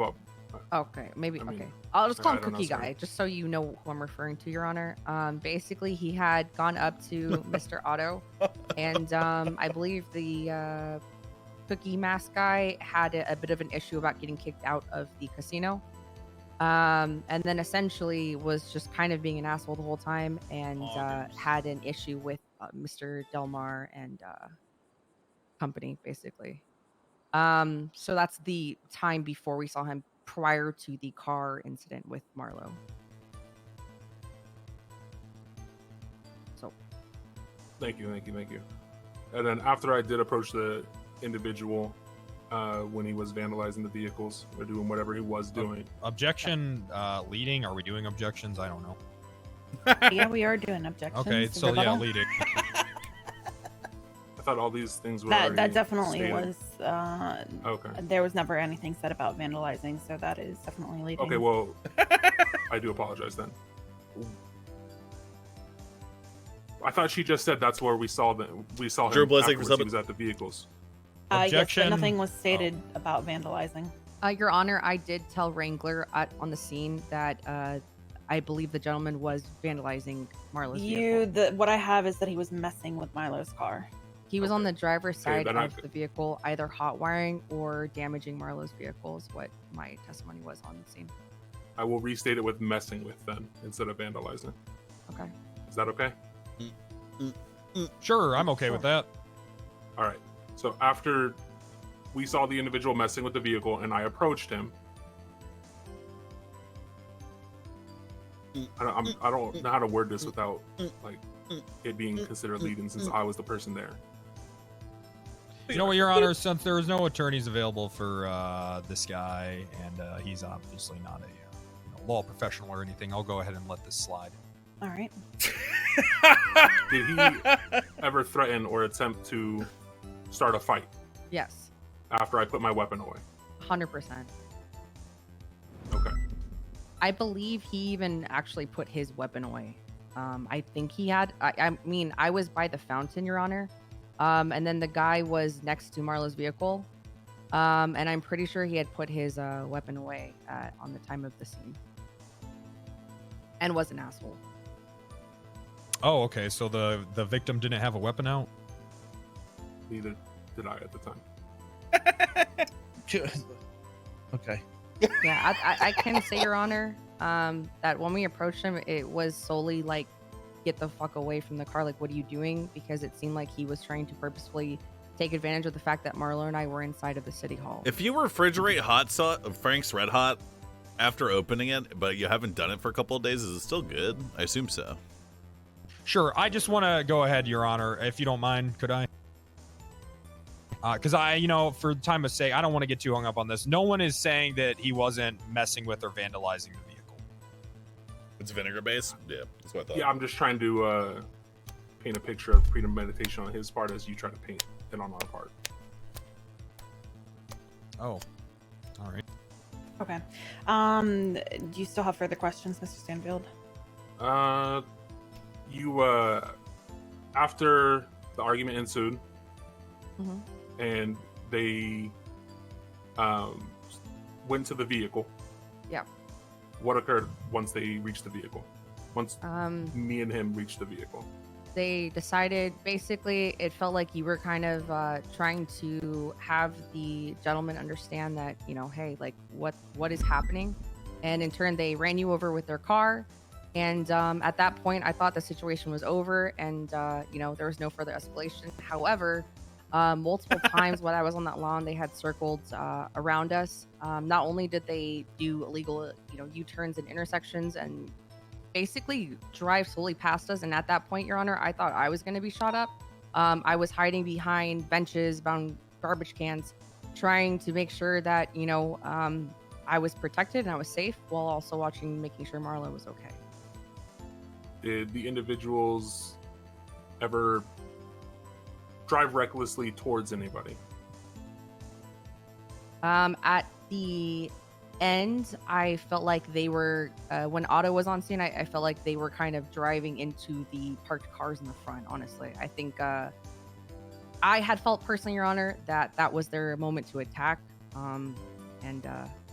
Okay, maybe. I mean, Okay, I'll just call him I don't know, Cookie sir. Guy, just so you know who I'm referring to, Your Honor. Basically, he had gone up to Mr. Otto, and I believe the Cookie Mask Guy had a bit of an issue about getting kicked out of the casino, and then essentially was just kind of being an asshole the whole time, and had an issue with Mr. Delmar and company, basically. So that's the time before we saw him prior to the car incident with Marlo. So Thank you. And then after I did approach the individual when he was vandalizing the vehicles or doing whatever he was doing. Objection leading. Are we doing objections? I don't know. Yeah, we are doing objections. Okay, so yeah, Rebuttal? leading. I thought all these things were That already definitely stated. was. Okay. There was never anything said about vandalizing, so that is definitely leading. Okay, well, I do apologize then. I thought she just said that's where we saw him Sure, blessing for afterwards. He something. was at the vehicles. Yes, but Objection. nothing was stated about vandalizing. Your Honor, I did tell Wrangler on the scene that I believe the gentleman was vandalizing Marlo's vehicle. What I have is that he was messing with Milo's car. He was on the driver's side then of the vehicle, either hot wiring or damaging Marlo's vehicle is what my testimony was on the scene. I will restate it with messing with then instead of vandalizing. Okay. Is that okay? Sure, I'm okay with that. All right. So after we saw the individual messing with the vehicle and I approached him, I don't know how to word this without like it being considered leading since I was the person there. You know what, Your Honor, since there was no attorneys available for this guy, and he's obviously not a law professional or anything, I'll go ahead and let this slide. All right. Did he ever threaten or attempt to start a fight Yes, after I put my weapon away? 100%. Okay. I believe he even actually put his weapon away. I think he had. I mean, I was by the fountain, Your Honor, and then the guy was next to Marlo's vehicle, and I'm pretty sure he had put his weapon away on the time of the scene, and was an asshole. Oh, okay. So the victim didn't have a weapon out? Neither did I at the time. Okay. Yeah, I can say, Your Honor, that when we approached him, it was solely like, get the fuck away from the car. Like, what are you doing? Because it seemed like he was trying to purposefully take advantage of the fact that Marlo and I were inside of the city hall. If you refrigerate Frank's Red Hot after opening it, but you haven't done it for a couple of days, is it still good? I assume so. Sure. I just want to go ahead, Your Honor, if you don't mind, could I? Because for time's sake, I don't want to get too hung up on this. No one is saying that he wasn't messing with or vandalizing the vehicle. It's vinegar based? Yeah, that's what I thought. Yeah, I'm just trying to paint a picture of premeditation on his part as you try to paint it on our part. Oh, all right. Okay. Do you still have further questions, Mr. Stanfield? You after the argument ensued, Mhm. and they went to the vehicle. Yeah. What occurred once they reached the vehicle? Once me and him reached the vehicle. They decided, basically, it felt like you were kind of trying to have the gentleman understand that, hey, like, what is happening? And in turn, they ran you over with their car. And at that point, I thought the situation was over and, there was no further escalation. However, Multiple times when I was on that lawn, they had circled around us. Not only did they do illegal, U-turns and intersections and basically drive slowly past us, and at that point, Your Honor, I thought I was going to be shot up. I was hiding behind benches, behind garbage cans, trying to make sure that, I was protected and I was safe while also making sure Marlo was okay. Did the individuals ever drive recklessly towards anybody? At the end, I felt like they were, when Otto was on scene, I felt like they were kind of driving into the parked cars in the front, honestly. I think I had felt personally, Your Honor, that was their moment to attack. And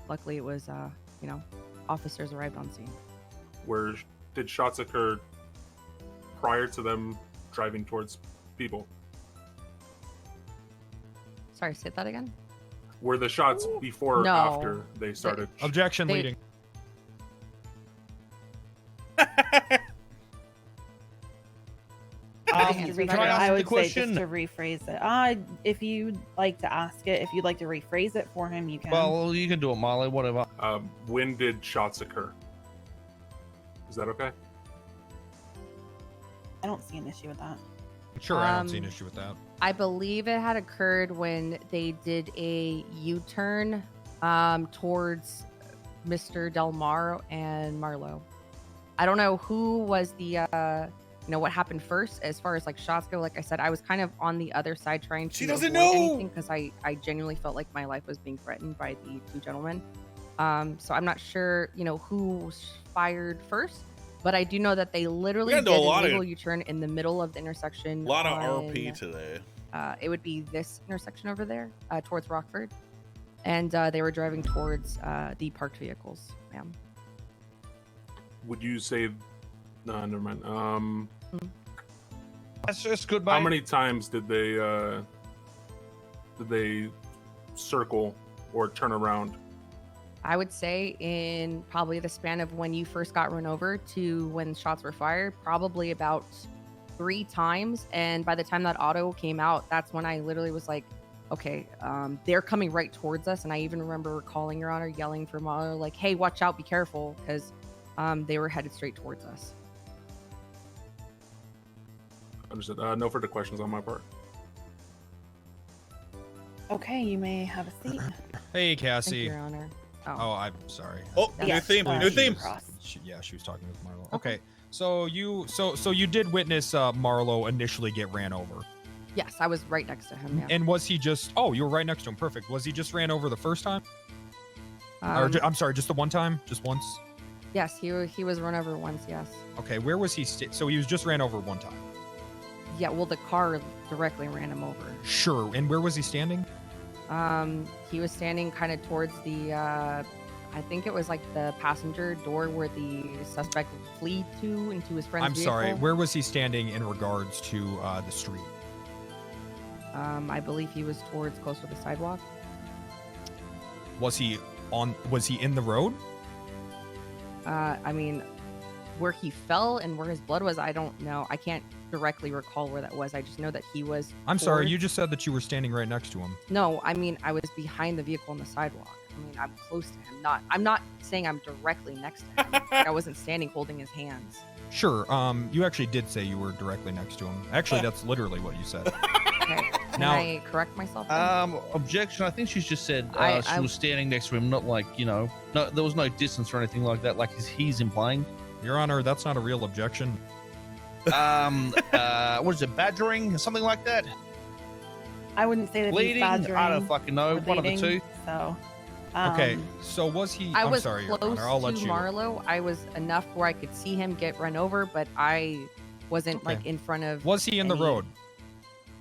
luckily it was, officers arrived on scene. Did shots occur prior to them driving towards people? Sorry, say that again? Were the shots before or No. after they started? Objection leading. I would say just to rephrase it. If you'd like to ask it, if you'd like to rephrase it for him, you can. Well, you can do it, Marley. Whatever. When did shots occur? Is that okay? I don't see an issue with that. Sure, I don't see an issue with that. I believe it had occurred when they did a U-turn towards Mr. Del Mar and Marlo. I don't know who was the, what happened first as far as like shots go. Like I said, I was kind of on the other side trying to avoid anything because I genuinely felt like my life was being threatened by the two gentlemen. So I'm not sure, who fired first. But I do know that they literally did a illegal U-turn in the middle of the intersection. A lot of RP today. It would be this intersection over there, towards Rockford. And they were driving towards the parked vehicles, ma'am. Would you say... No, never mind. That's just good. How many times did they circle or turn around? I would say in probably the span of when you first got run over to when shots were fired, probably about 3 times. And by the time that auto came out, that's when I literally was like, okay, they're coming right towards us. And I even remember calling, Your Honor, yelling for Marlo, like, hey, watch out, be careful, because they were headed straight towards us. Understood. No further questions on my part. Okay, you may have a seat. Hey, Cassie. Thank you, Your Honor. Oh, I'm sorry. Oh, new theme. New theme. She was talking with Marlo. Okay, so you did witness Marlo initially get ran over. Yes, I was right next to him. Yeah. And was he just? Oh, you were right next to him. Perfect. Was he just ran over the first time? I'm sorry, just the one time, just once. Yes, he was run over once. Yes. Okay, where was he? So he was just ran over one time. Yeah. Well, the car directly ran him over. Sure. And where was he standing? He was standing kind of towards the, I think it was like the passenger door where the suspect fled to into his friend's vehicle. I'm sorry, where was he standing in regards to the street? I believe he was towards close to the sidewalk. Was he in the road? I mean, where he fell and where his blood was, I don't know. I can't directly recall where that was. I just know that he was. I'm sorry, you just said that you were standing right next to him. No, I mean, I was behind the vehicle on the sidewalk. I mean, I'm close to him. I'm not saying I'm directly next to him. Like, I wasn't standing holding his hands. Sure. You actually did say you were directly next to him. Actually, that's literally what you said. Okay. Can I correct myself? Objection. I think she's just said she was standing next to him, not like, no, there was no distance or anything like that, like he's implying. Your Honor, that's not a real objection. What is it, badgering or something like that? I wouldn't say that Bleeding? he's badgering. I don't fucking know. One of the two. So. Okay, so was he? I I'm was sorry, close Your Honor. I'll let to you. Marlo. I was enough where I could see him get run over, but I wasn't like in front of. Was he in the road?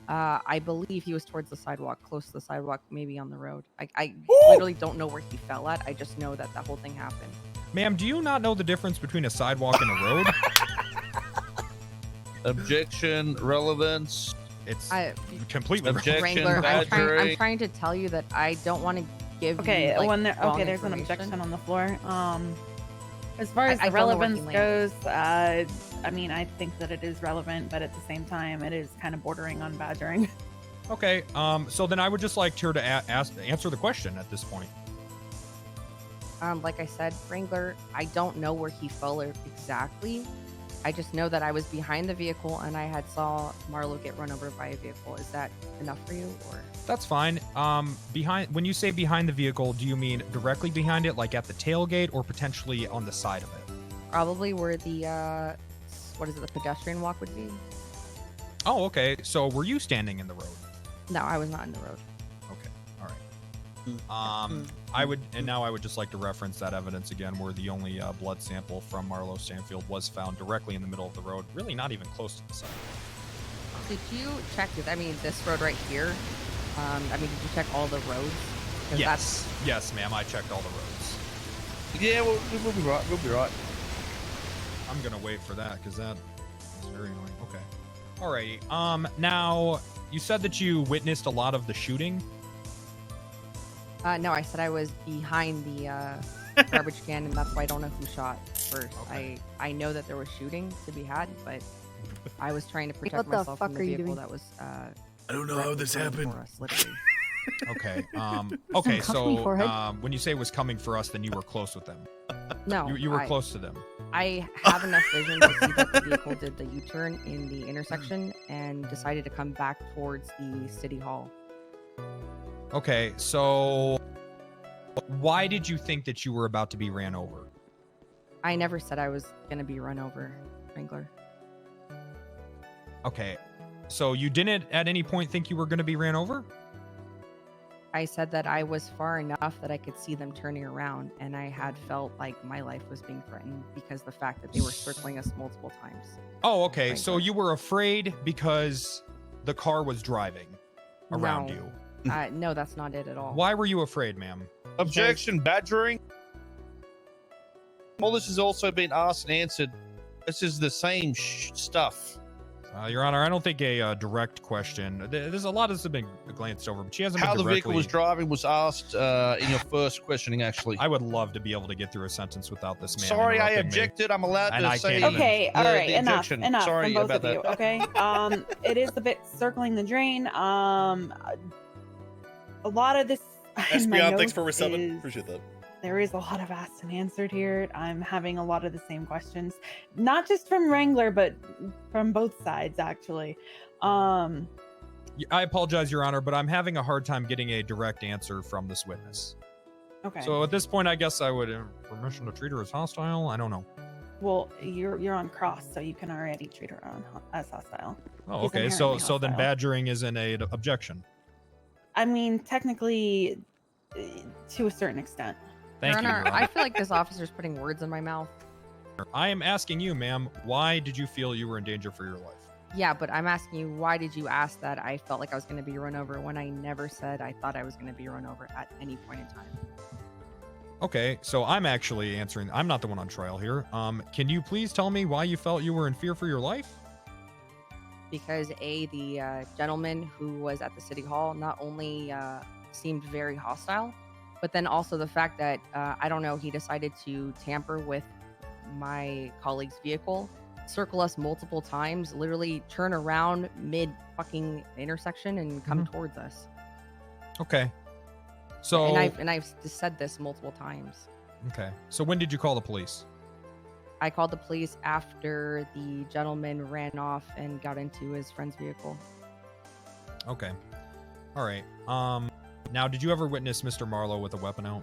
I believe he was towards the sidewalk, close to the sidewalk, maybe on the road. I literally don't know where he fell at. I just know that the whole thing happened. Ma'am, do you not know the difference between a sidewalk and a road? Objection, relevance. It's completely objection. Wrangler, I'm trying to tell you that I don't want to give. Okay, you, like, when wrong there's an information. objection on the floor. As far as I the don't know where he relevance goes, I mean, I think that it is relevant, but at the same time, it is kind of bordering on badgering. Okay. So then I would just like her to answer the question at this point. Like I said, Wrangler, I don't know where he fell exactly. I just know that I was behind the vehicle and I had saw Marlo get run over by a vehicle. Is that enough for you, or? That's fine. When you say behind the vehicle, do you mean directly behind it, like at the tailgate, or potentially on the side of it? Probably where the the pedestrian walk would be. Oh, okay. So were you standing in the road? No, I was not in the road. Okay. All right. Now I would just like to reference that evidence again, where the only blood sample from Marlo Stanfield was found directly in the middle of the road, really not even close to the side. Did you check this road right here? Did you check all the roads? Yes. Yes, ma'am. I checked all the roads. Yeah, we'll be right. We'll be right. I'm gonna wait for that because that is very annoying. Okay. Alrighty. Now you said that you witnessed a lot of the shooting. No, I said I was behind the garbage can, and that's why I don't know who shot first. Okay. I know that there was shooting to be had, but I was trying to protect What the myself fuck from are the you vehicle doing? that was. I don't know how this happened. For us, literally. Okay. Okay. So when you say it was coming for us, then you were close with them. No, You were close to them. I have enough vision to see that the vehicle did the U-turn in the intersection and decided to come back towards the city hall. Okay, so why did you think that you were about to be ran over? I never said I was going to be run over, Wrangler. Okay, so you didn't at any point think you were going to be ran over? I said that I was far enough that I could see them turning around, and I had felt like my life was being threatened because the fact that they were circling us multiple times. Oh, okay, so you were afraid because the car was driving around you. No, that's not it at all. Why were you afraid, ma'am? Objection, badgering. All this has also been asked and answered. This is the same stuff. Your Honor, I don't think a direct question. There's a lot of this has been glanced over, but she hasn't How been the vehicle was driving was asked in your first questioning, actually. I would love to be able to get through a sentence without this man. Sorry, I interrupting me. objected. I'm allowed And to I say. can't Okay, all right, the enough objection. Sorry from both about of you. that. Okay, it is a bit circling the drain. A lot of this. in my Espion, thanks for notes resubbing. Appreciate that. There is a lot of asked and answered here. I'm having a lot of the same questions, not just from Wrangler, but from both sides, actually. I apologize, Your Honor, but I'm having a hard time getting a direct answer from this witness. Okay. So at this point, I guess I would permission to treat her as hostile. I don't know. Well, you're on cross, so you can already treat her as hostile. Oh, He's okay. inherently So then hostile. badgering isn't an objection. I mean, technically, to a certain extent. Thank you, Your Honor, Your Honor. I feel like this officer's putting words in my mouth. I am asking you, ma'am, why did you feel you were in danger for your life? Yeah, but I'm asking you, why did you ask that I felt like I was going to be run over when I never said I thought I was going to be run over at any point in time? Okay, so I'm actually answering. I'm not the one on trial here. Can you please tell me why you felt you were in fear for your life? Because the gentleman who was at the city hall not only seemed very hostile, but then also the fact that I don't know, he decided to tamper with my colleague's vehicle, circle us multiple times, literally turn around mid fucking intersection and come towards us. Okay. So and I've just said this multiple times. Okay. So when did you call the police? I called the police after the gentleman ran off and got into his friend's vehicle. Okay. All right. Now, did you ever witness Mr. Marlowe with a weapon out?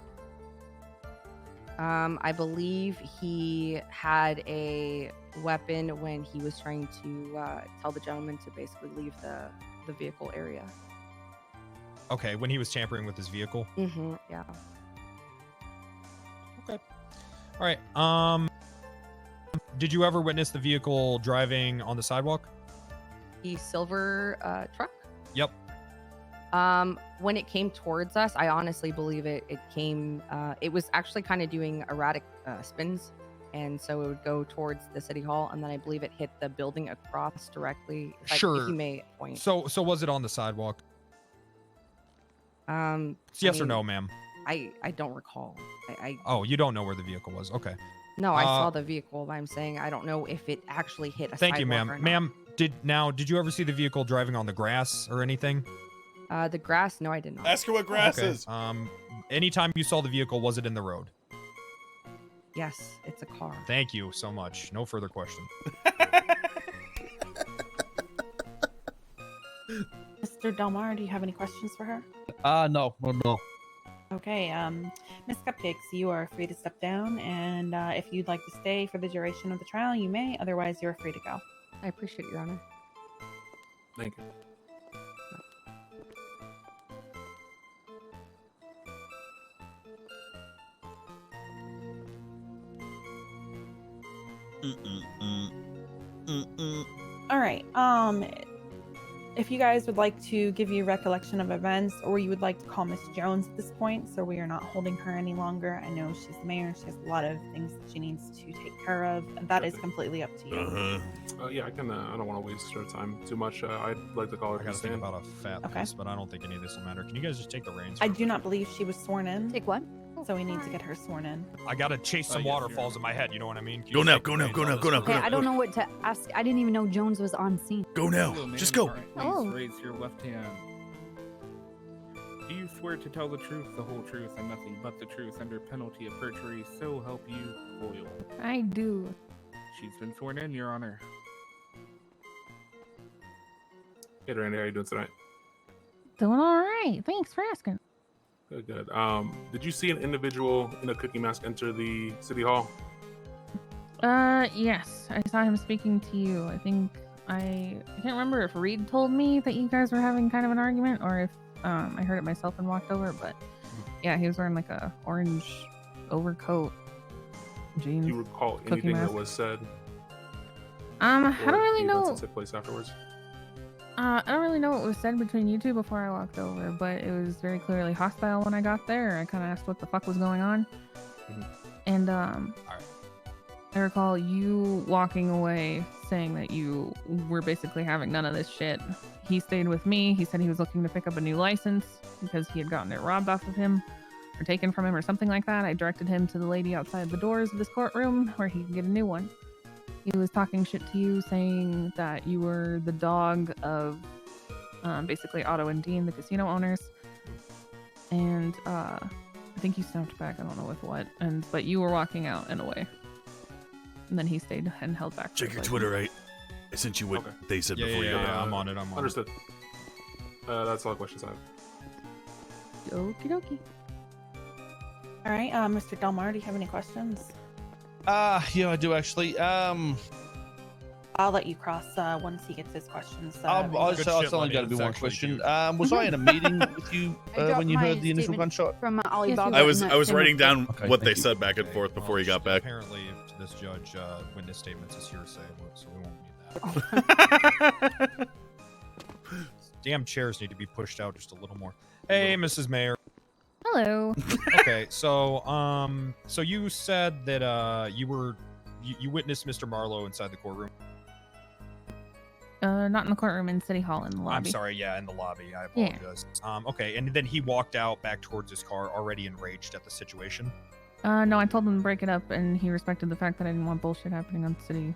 I believe he had a weapon when he was trying to tell the gentleman to basically leave the vehicle area. Okay, when he was tampering with his vehicle? Mm-hmm, yeah. Okay. All right. Did you ever witness the vehicle driving on the sidewalk? The silver truck? Yep. When it came towards us, I honestly believe it came, it was actually kind of doing erratic spins. And so it would go towards the city hall. And then I believe it hit the building across directly. Sure. If you may point. So was it on the sidewalk? It's yes or no, ma'am. I don't recall. Oh, you don't know where the vehicle was. Okay. No, I saw the vehicle, but I'm saying I don't know if it actually hit a Thank you, sidewalk ma'am. or not. Ma'am, did you ever see the vehicle driving on the grass or anything? The grass? No, I did not. Ask her what grass Okay. is. Anytime you saw the vehicle, was it in the road? Yes, it's a car. Thank you so much. No further question. Mr. Delmar, do you have any questions for her? No. Okay, Miss Cupcakes, you are free to step down, and if you'd like to stay for the duration of the trial, you may. Otherwise, you're free to go. I appreciate Your Honor. Thank you. All right. If you guys would like to give you recollection of events, or you would like to call Miss Jones at this point, so we are not holding her any longer. I know she's the mayor; she has a lot of things that she needs to take care of, and that is completely up to you. Yeah, I can. I don't want to waste her time too much. I'd like to call her. I gotta think about a fat Okay. piece, but I don't think any of this will matter. Can you guys just take the reins? I do not believe she was sworn in. Take what? So we need to get her sworn in. I gotta chase some waterfalls in my head. You know what I mean? Can you Go just now, take the go now, reins go on now, this go now, one? go Okay, now. I don't know what to ask. I didn't even know Jones was on scene. Go now. Hello, Just ma'am. go. All right, Oh. please raise your left hand. Do you swear to tell the truth, the whole truth, and nothing but the truth under penalty of perjury, so help you, loyal? I do. She's been sworn in, Your Honor. Hey, Randy, how you doing tonight? Doing all right. Thanks for asking. Good, good. Did you see an individual in a cookie mask enter the city hall? Yes. I saw him speaking to you. I can't remember if Reed told me that you guys were having kind of an argument, or if I heard it myself and walked over, but yeah, he was wearing like a orange overcoat, jeans. Do you recall cookie anything mask. that was said? I don't really the events know. that took place afterwards. I don't really know what was said between you two before I walked over, but it was very clearly hostile when I got there. I kind of asked what the fuck was going on. And I recall you walking away saying that you were basically having none of this shit. He stayed with me. He said he was looking to pick up a new license because he had gotten it robbed off of him or taken from him or something like that. I directed him to the lady outside the doors of this courtroom where he could get a new one. He was talking shit to you, saying that you were the dog of basically Otto and Dean, the casino owners. And I think you snapped back. I don't know with what. But you were walking out and away. And then he stayed and held back. Check your Twitter, right? I sent you what they said before you got Yeah, I'm on it. I'm on Understood. That's all the questions I have. Okie dokie. All right, Mr. Delmar, do you have any questions? Yeah, I do actually. I'll let you cross once he gets his questions. It's only got to be one question. Was I in a meeting with you when you heard the initial gunshot? From Alibaba. I was writing down what they said back and forth before you got back. Apparently, this judge witness statements is hearsay, so we won't need that. Damn chairs need to be pushed out just a little more. Hey, Mrs. Mayor. Hello. Okay, so you said that you witnessed Mr. Marlowe inside the courtroom. Not in the courtroom, in City Hall in the lobby. I'm sorry, yeah, in the lobby. I Yeah. apologize. Okay, and then he walked out back towards his car, already enraged at the situation. No, I told him to break it up, and he respected the fact that I didn't want bullshit happening on city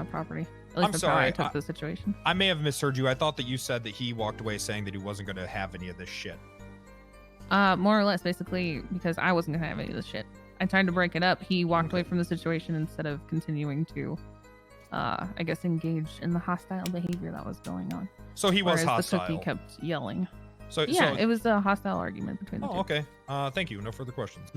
property. At least I'm that's sorry, how I took the situation. I may have misheard you. I thought that you said that he walked away saying that he wasn't going to have any of this shit. More or less, basically, because I wasn't gonna have any of this shit. I tried to break it up. He walked away from the situation instead of continuing to, I guess, engage in the hostile behavior that was going on. So he was Whereas hostile. The cookie kept yelling. So yeah, it was a hostile argument between the two. Oh, okay. Thank you. No further questions.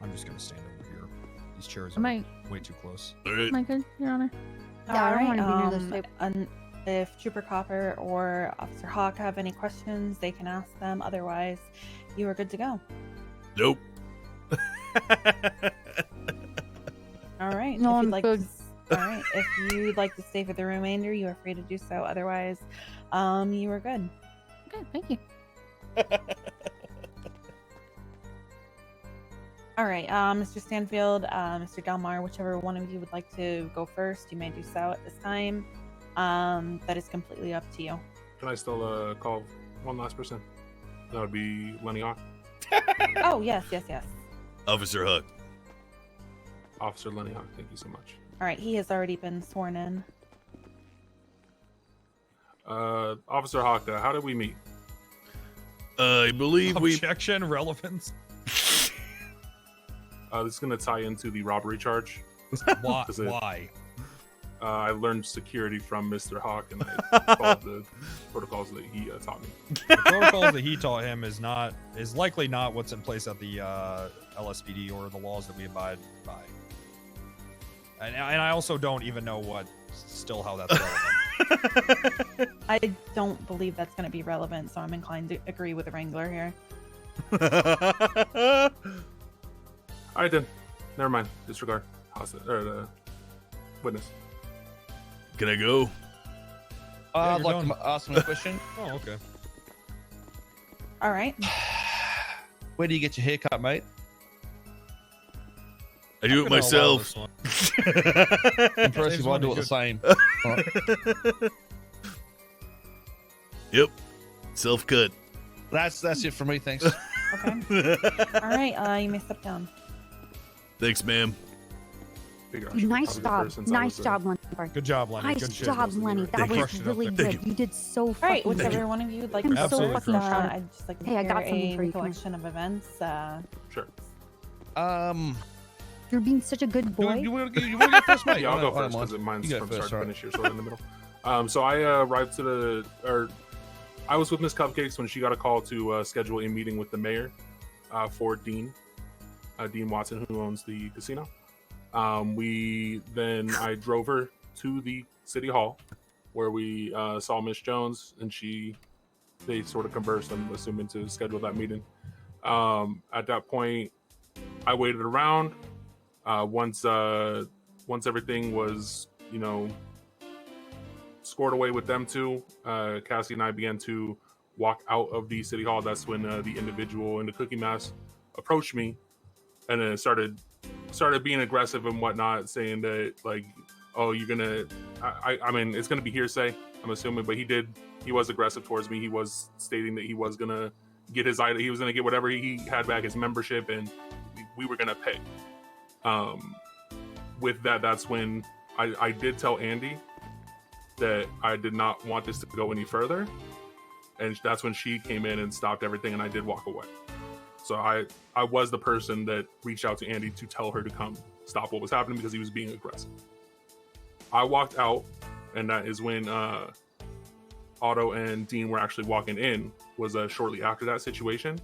I'm just gonna stand over here. These chairs are way too close. Am I good, Your Honor? Yeah, I don't All wanna be near this right. If Trooper Copper or Officer Hawk have any questions, they can ask them. Otherwise, you are good to go. Nope. All right. No, if I'm you'd like good. All right. If you'd like to stay for the remainder, you are free to do so. Otherwise, you are good. Okay, thank you. All right, Mr. Stanfield, Mr. Delmar, whichever one of you would like to go first, you may do so at this time. That is completely up to you. Can I still call one last person? That would be Lenny Hawk. Oh, yes. Officer Huck. Officer Lenny Hawk, thank you so much. All right, he has already been sworn in. Officer Hawk, how did we meet? I believe Objection, relevance. This is going to tie into the robbery charge. Why? Why? I learned security from Mr. Hawk, and I followed the protocols that he taught me. The protocols that he taught him is likely not what's in place at the LSPD or the laws that we abide by. And I also don't even know how that's relevant. I don't believe that's going to be relevant, so I'm inclined to agree with the Wrangler here. All right, then. Never mind. Disregard. Witness. Can I go? I'd like to ask him a question. Oh, okay. All right. Where do you get your haircut, mate? I do it myself. Impressive. I do it the same. Yep. Self-cut. That's it for me. Thanks. Okay. All right. You may step down. Thanks, ma'am. Nice job. Nice job, Lenny. Good job, Lenny. Nice Good shit. job, Lenny. That was really good. You did so fucking All right. good. Whichever one of you would like I'm to so go fucking first, proud. I'd just like to Hey, I got hear something a for you. Come here. recollection of events. Sure. You're being such a good boy. You want to go first, mate? Yeah, I'll I go don't first mind. because mine's You go from first, start to alright. finish here, so in the middle. So I arrived I was with Miss Cupcakes when she got a call to schedule a meeting with the mayor for Dean Watson, who owns the casino. I drove her to the city hall where we saw Miss Jones, and they sort of conversed, I'm assuming, to schedule that meeting. At that point, I waited around. Once everything was, scored away with them two, Cassie and I began to walk out of the city hall. That's when the individual in the cookie mask approached me, and then started being aggressive and whatnot, saying that, like, oh, you're gonna, I mean, it's gonna be hearsay, I'm assuming, but he was aggressive towards me. He was stating that he was gonna get he was gonna get whatever he had back, his membership, and we were gonna pay. With that's when I did tell Andy that I did not want this to go any further, and that's when she came in and stopped everything, and I did walk away. So I was the person that reached out to Andy to tell her to come stop what was happening because he was being aggressive. I walked out, and that is when Otto and Dean were actually walking in, was shortly after that situation.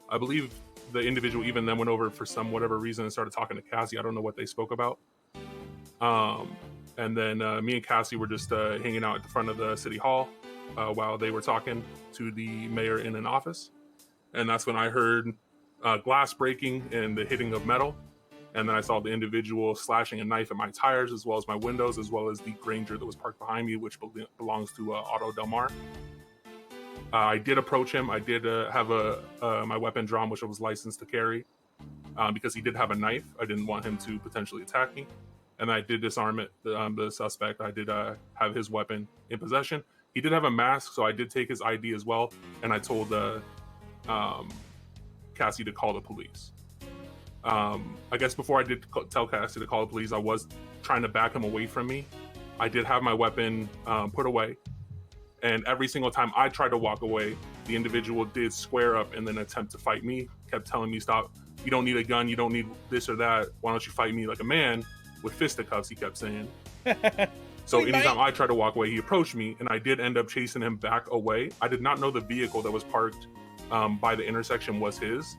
I believe the individual even then went over for whatever reason and started talking to Cassie. I don't know what they spoke about. And then me and Cassie were just hanging out at the front of the city hall while they were talking to the mayor in an office. And that's when I heard glass breaking and the hitting of metal. And then I saw the individual slashing a knife at my tires, as well as my windows, as well as the Granger that was parked behind me, which belongs to Otto Del Mar. I did approach him. I did have my weapon drawn, which I was licensed to carry, because he did have a knife. I didn't want him to potentially attack me. And I did disarm the suspect. I did have his weapon in possession. He did have a mask, so I did take his ID as well. And I told Cassie to call the police. I guess before I did tell Cassie to call the police, I was trying to back him away from me. I did have my weapon put away. And every single time I tried to walk away, the individual did square up and then attempt to fight me, kept telling me, stop, you don't need a gun, you don't need this or that. Why don't you fight me like a man with fisticuffs, he kept saying. So anytime I tried to walk away, he approached me, and I did end up chasing him back away. I did not know the vehicle that was parked by the intersection was his.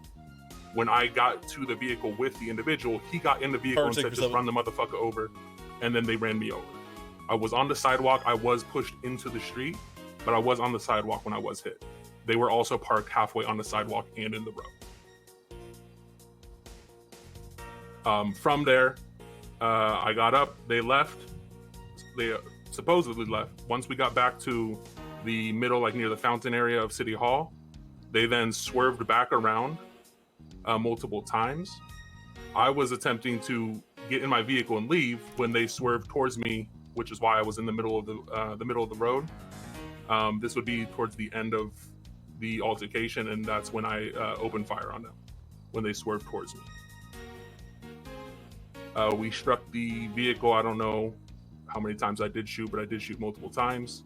When I got to the vehicle with the individual, he got in the vehicle and said, just run the motherfucker over, and then they ran me over. I was on the sidewalk. I was pushed into the street, but I was on the sidewalk when I was hit. They were also parked halfway on the sidewalk and in the road. From there, I got up. They left. They supposedly left. Once we got back to the middle, like near the fountain area of City Hall, they then swerved back around multiple times. I was attempting to get in my vehicle and leave when they swerved towards me, which is why I was in the middle of the road. This would be towards the end of the altercation, and that's when I opened fire on them when they swerved towards me. We struck the vehicle. I don't know how many times I did shoot, but I did shoot multiple times.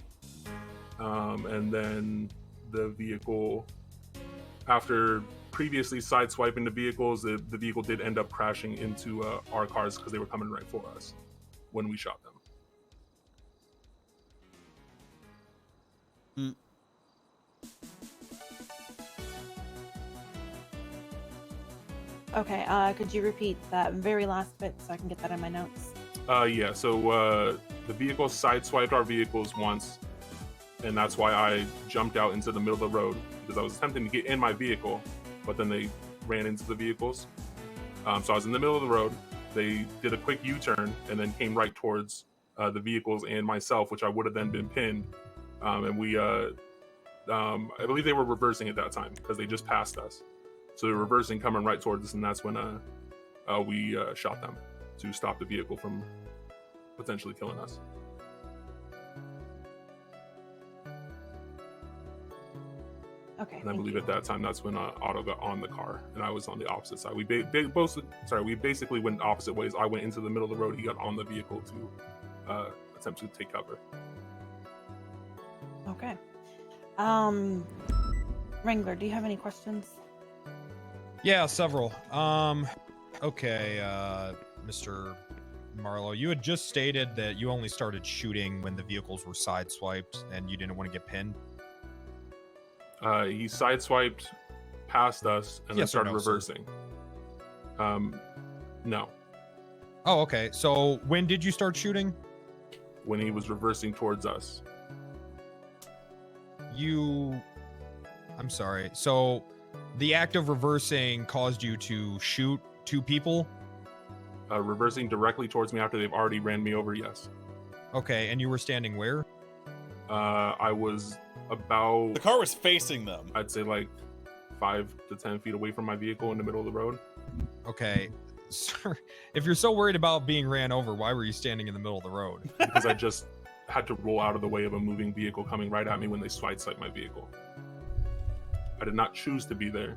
and then the vehicle, after previously sideswiping the vehicles, the vehicle did end up crashing into our cars because they were coming right for us when we shot them. Okay, could you repeat that very last bit so I can get that in my notes? Yeah, so the vehicle sideswiped our vehicles once, and that's why I jumped out into the middle of the road, because I was attempting to get in my vehicle, but then they ran into the vehicles. So I was in the middle of the road. They did a quick U-turn and then came right towards the vehicles and myself, which I would have then been pinned. And we, I believe they were reversing at that time because they just passed us. So they were reversing, coming right towards us, and that's when we shot them to stop the vehicle from potentially killing us. Okay. And I believe at that time that's when Otto got on the car, and I was on the opposite side. We basically went opposite ways. I went into the middle of the road. He got on the vehicle to attempt to take cover. Okay. Wrangler, do you have any questions? Yeah, several. Okay, Mr. Marlowe, you had just stated that you only started shooting when the vehicles were sideswiped and you didn't want to get pinned. He sideswiped past us and then Yes or started no, sir? reversing. No. Oh, okay. So when did you start shooting? When he was reversing towards us. I'm sorry. So the act of reversing caused you to shoot two people? Reversing directly towards me after they've already ran me over, yes. Okay, and you were standing where? I was about... The car was facing them. I'd say like 5 to 10 feet away from my vehicle in the middle of the road. Okay. Sir, if you're so worried about being ran over, why were you standing in the middle of the road? Because I just had to roll out of the way of a moving vehicle coming right at me when they sideswiped my vehicle. I did not choose to be there.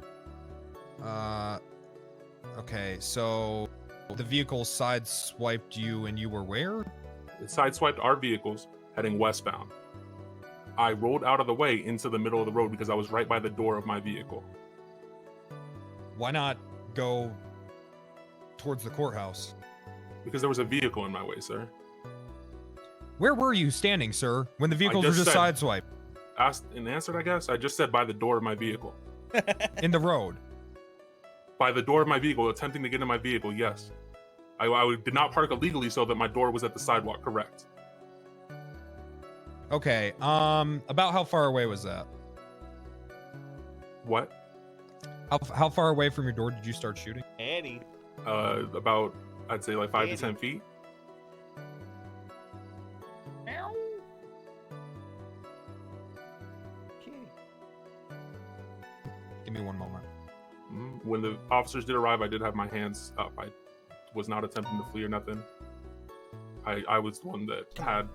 Okay, so the vehicle sideswiped you and you were where? It sideswiped our vehicles heading westbound. I rolled out of the way into the middle of the road because I was right by the door of my vehicle. Why not go towards the courthouse? Because there was a vehicle in my way, sir. Where were you standing, sir, when the vehicles were just sideswiped? Asked and answered, I guess. I just said by the door of my vehicle. In the road? By the door of my vehicle, attempting to get in my vehicle, yes. I did not park illegally so that my door was at the sidewalk, correct. Okay, about how far away was that? What? How far away from your door did you start shooting? Annie. About, I'd say like 5 to 10 feet. Give me one moment. When the officers did arrive, I did have my hands up. I was not attempting to flee or nothing. I was the one that had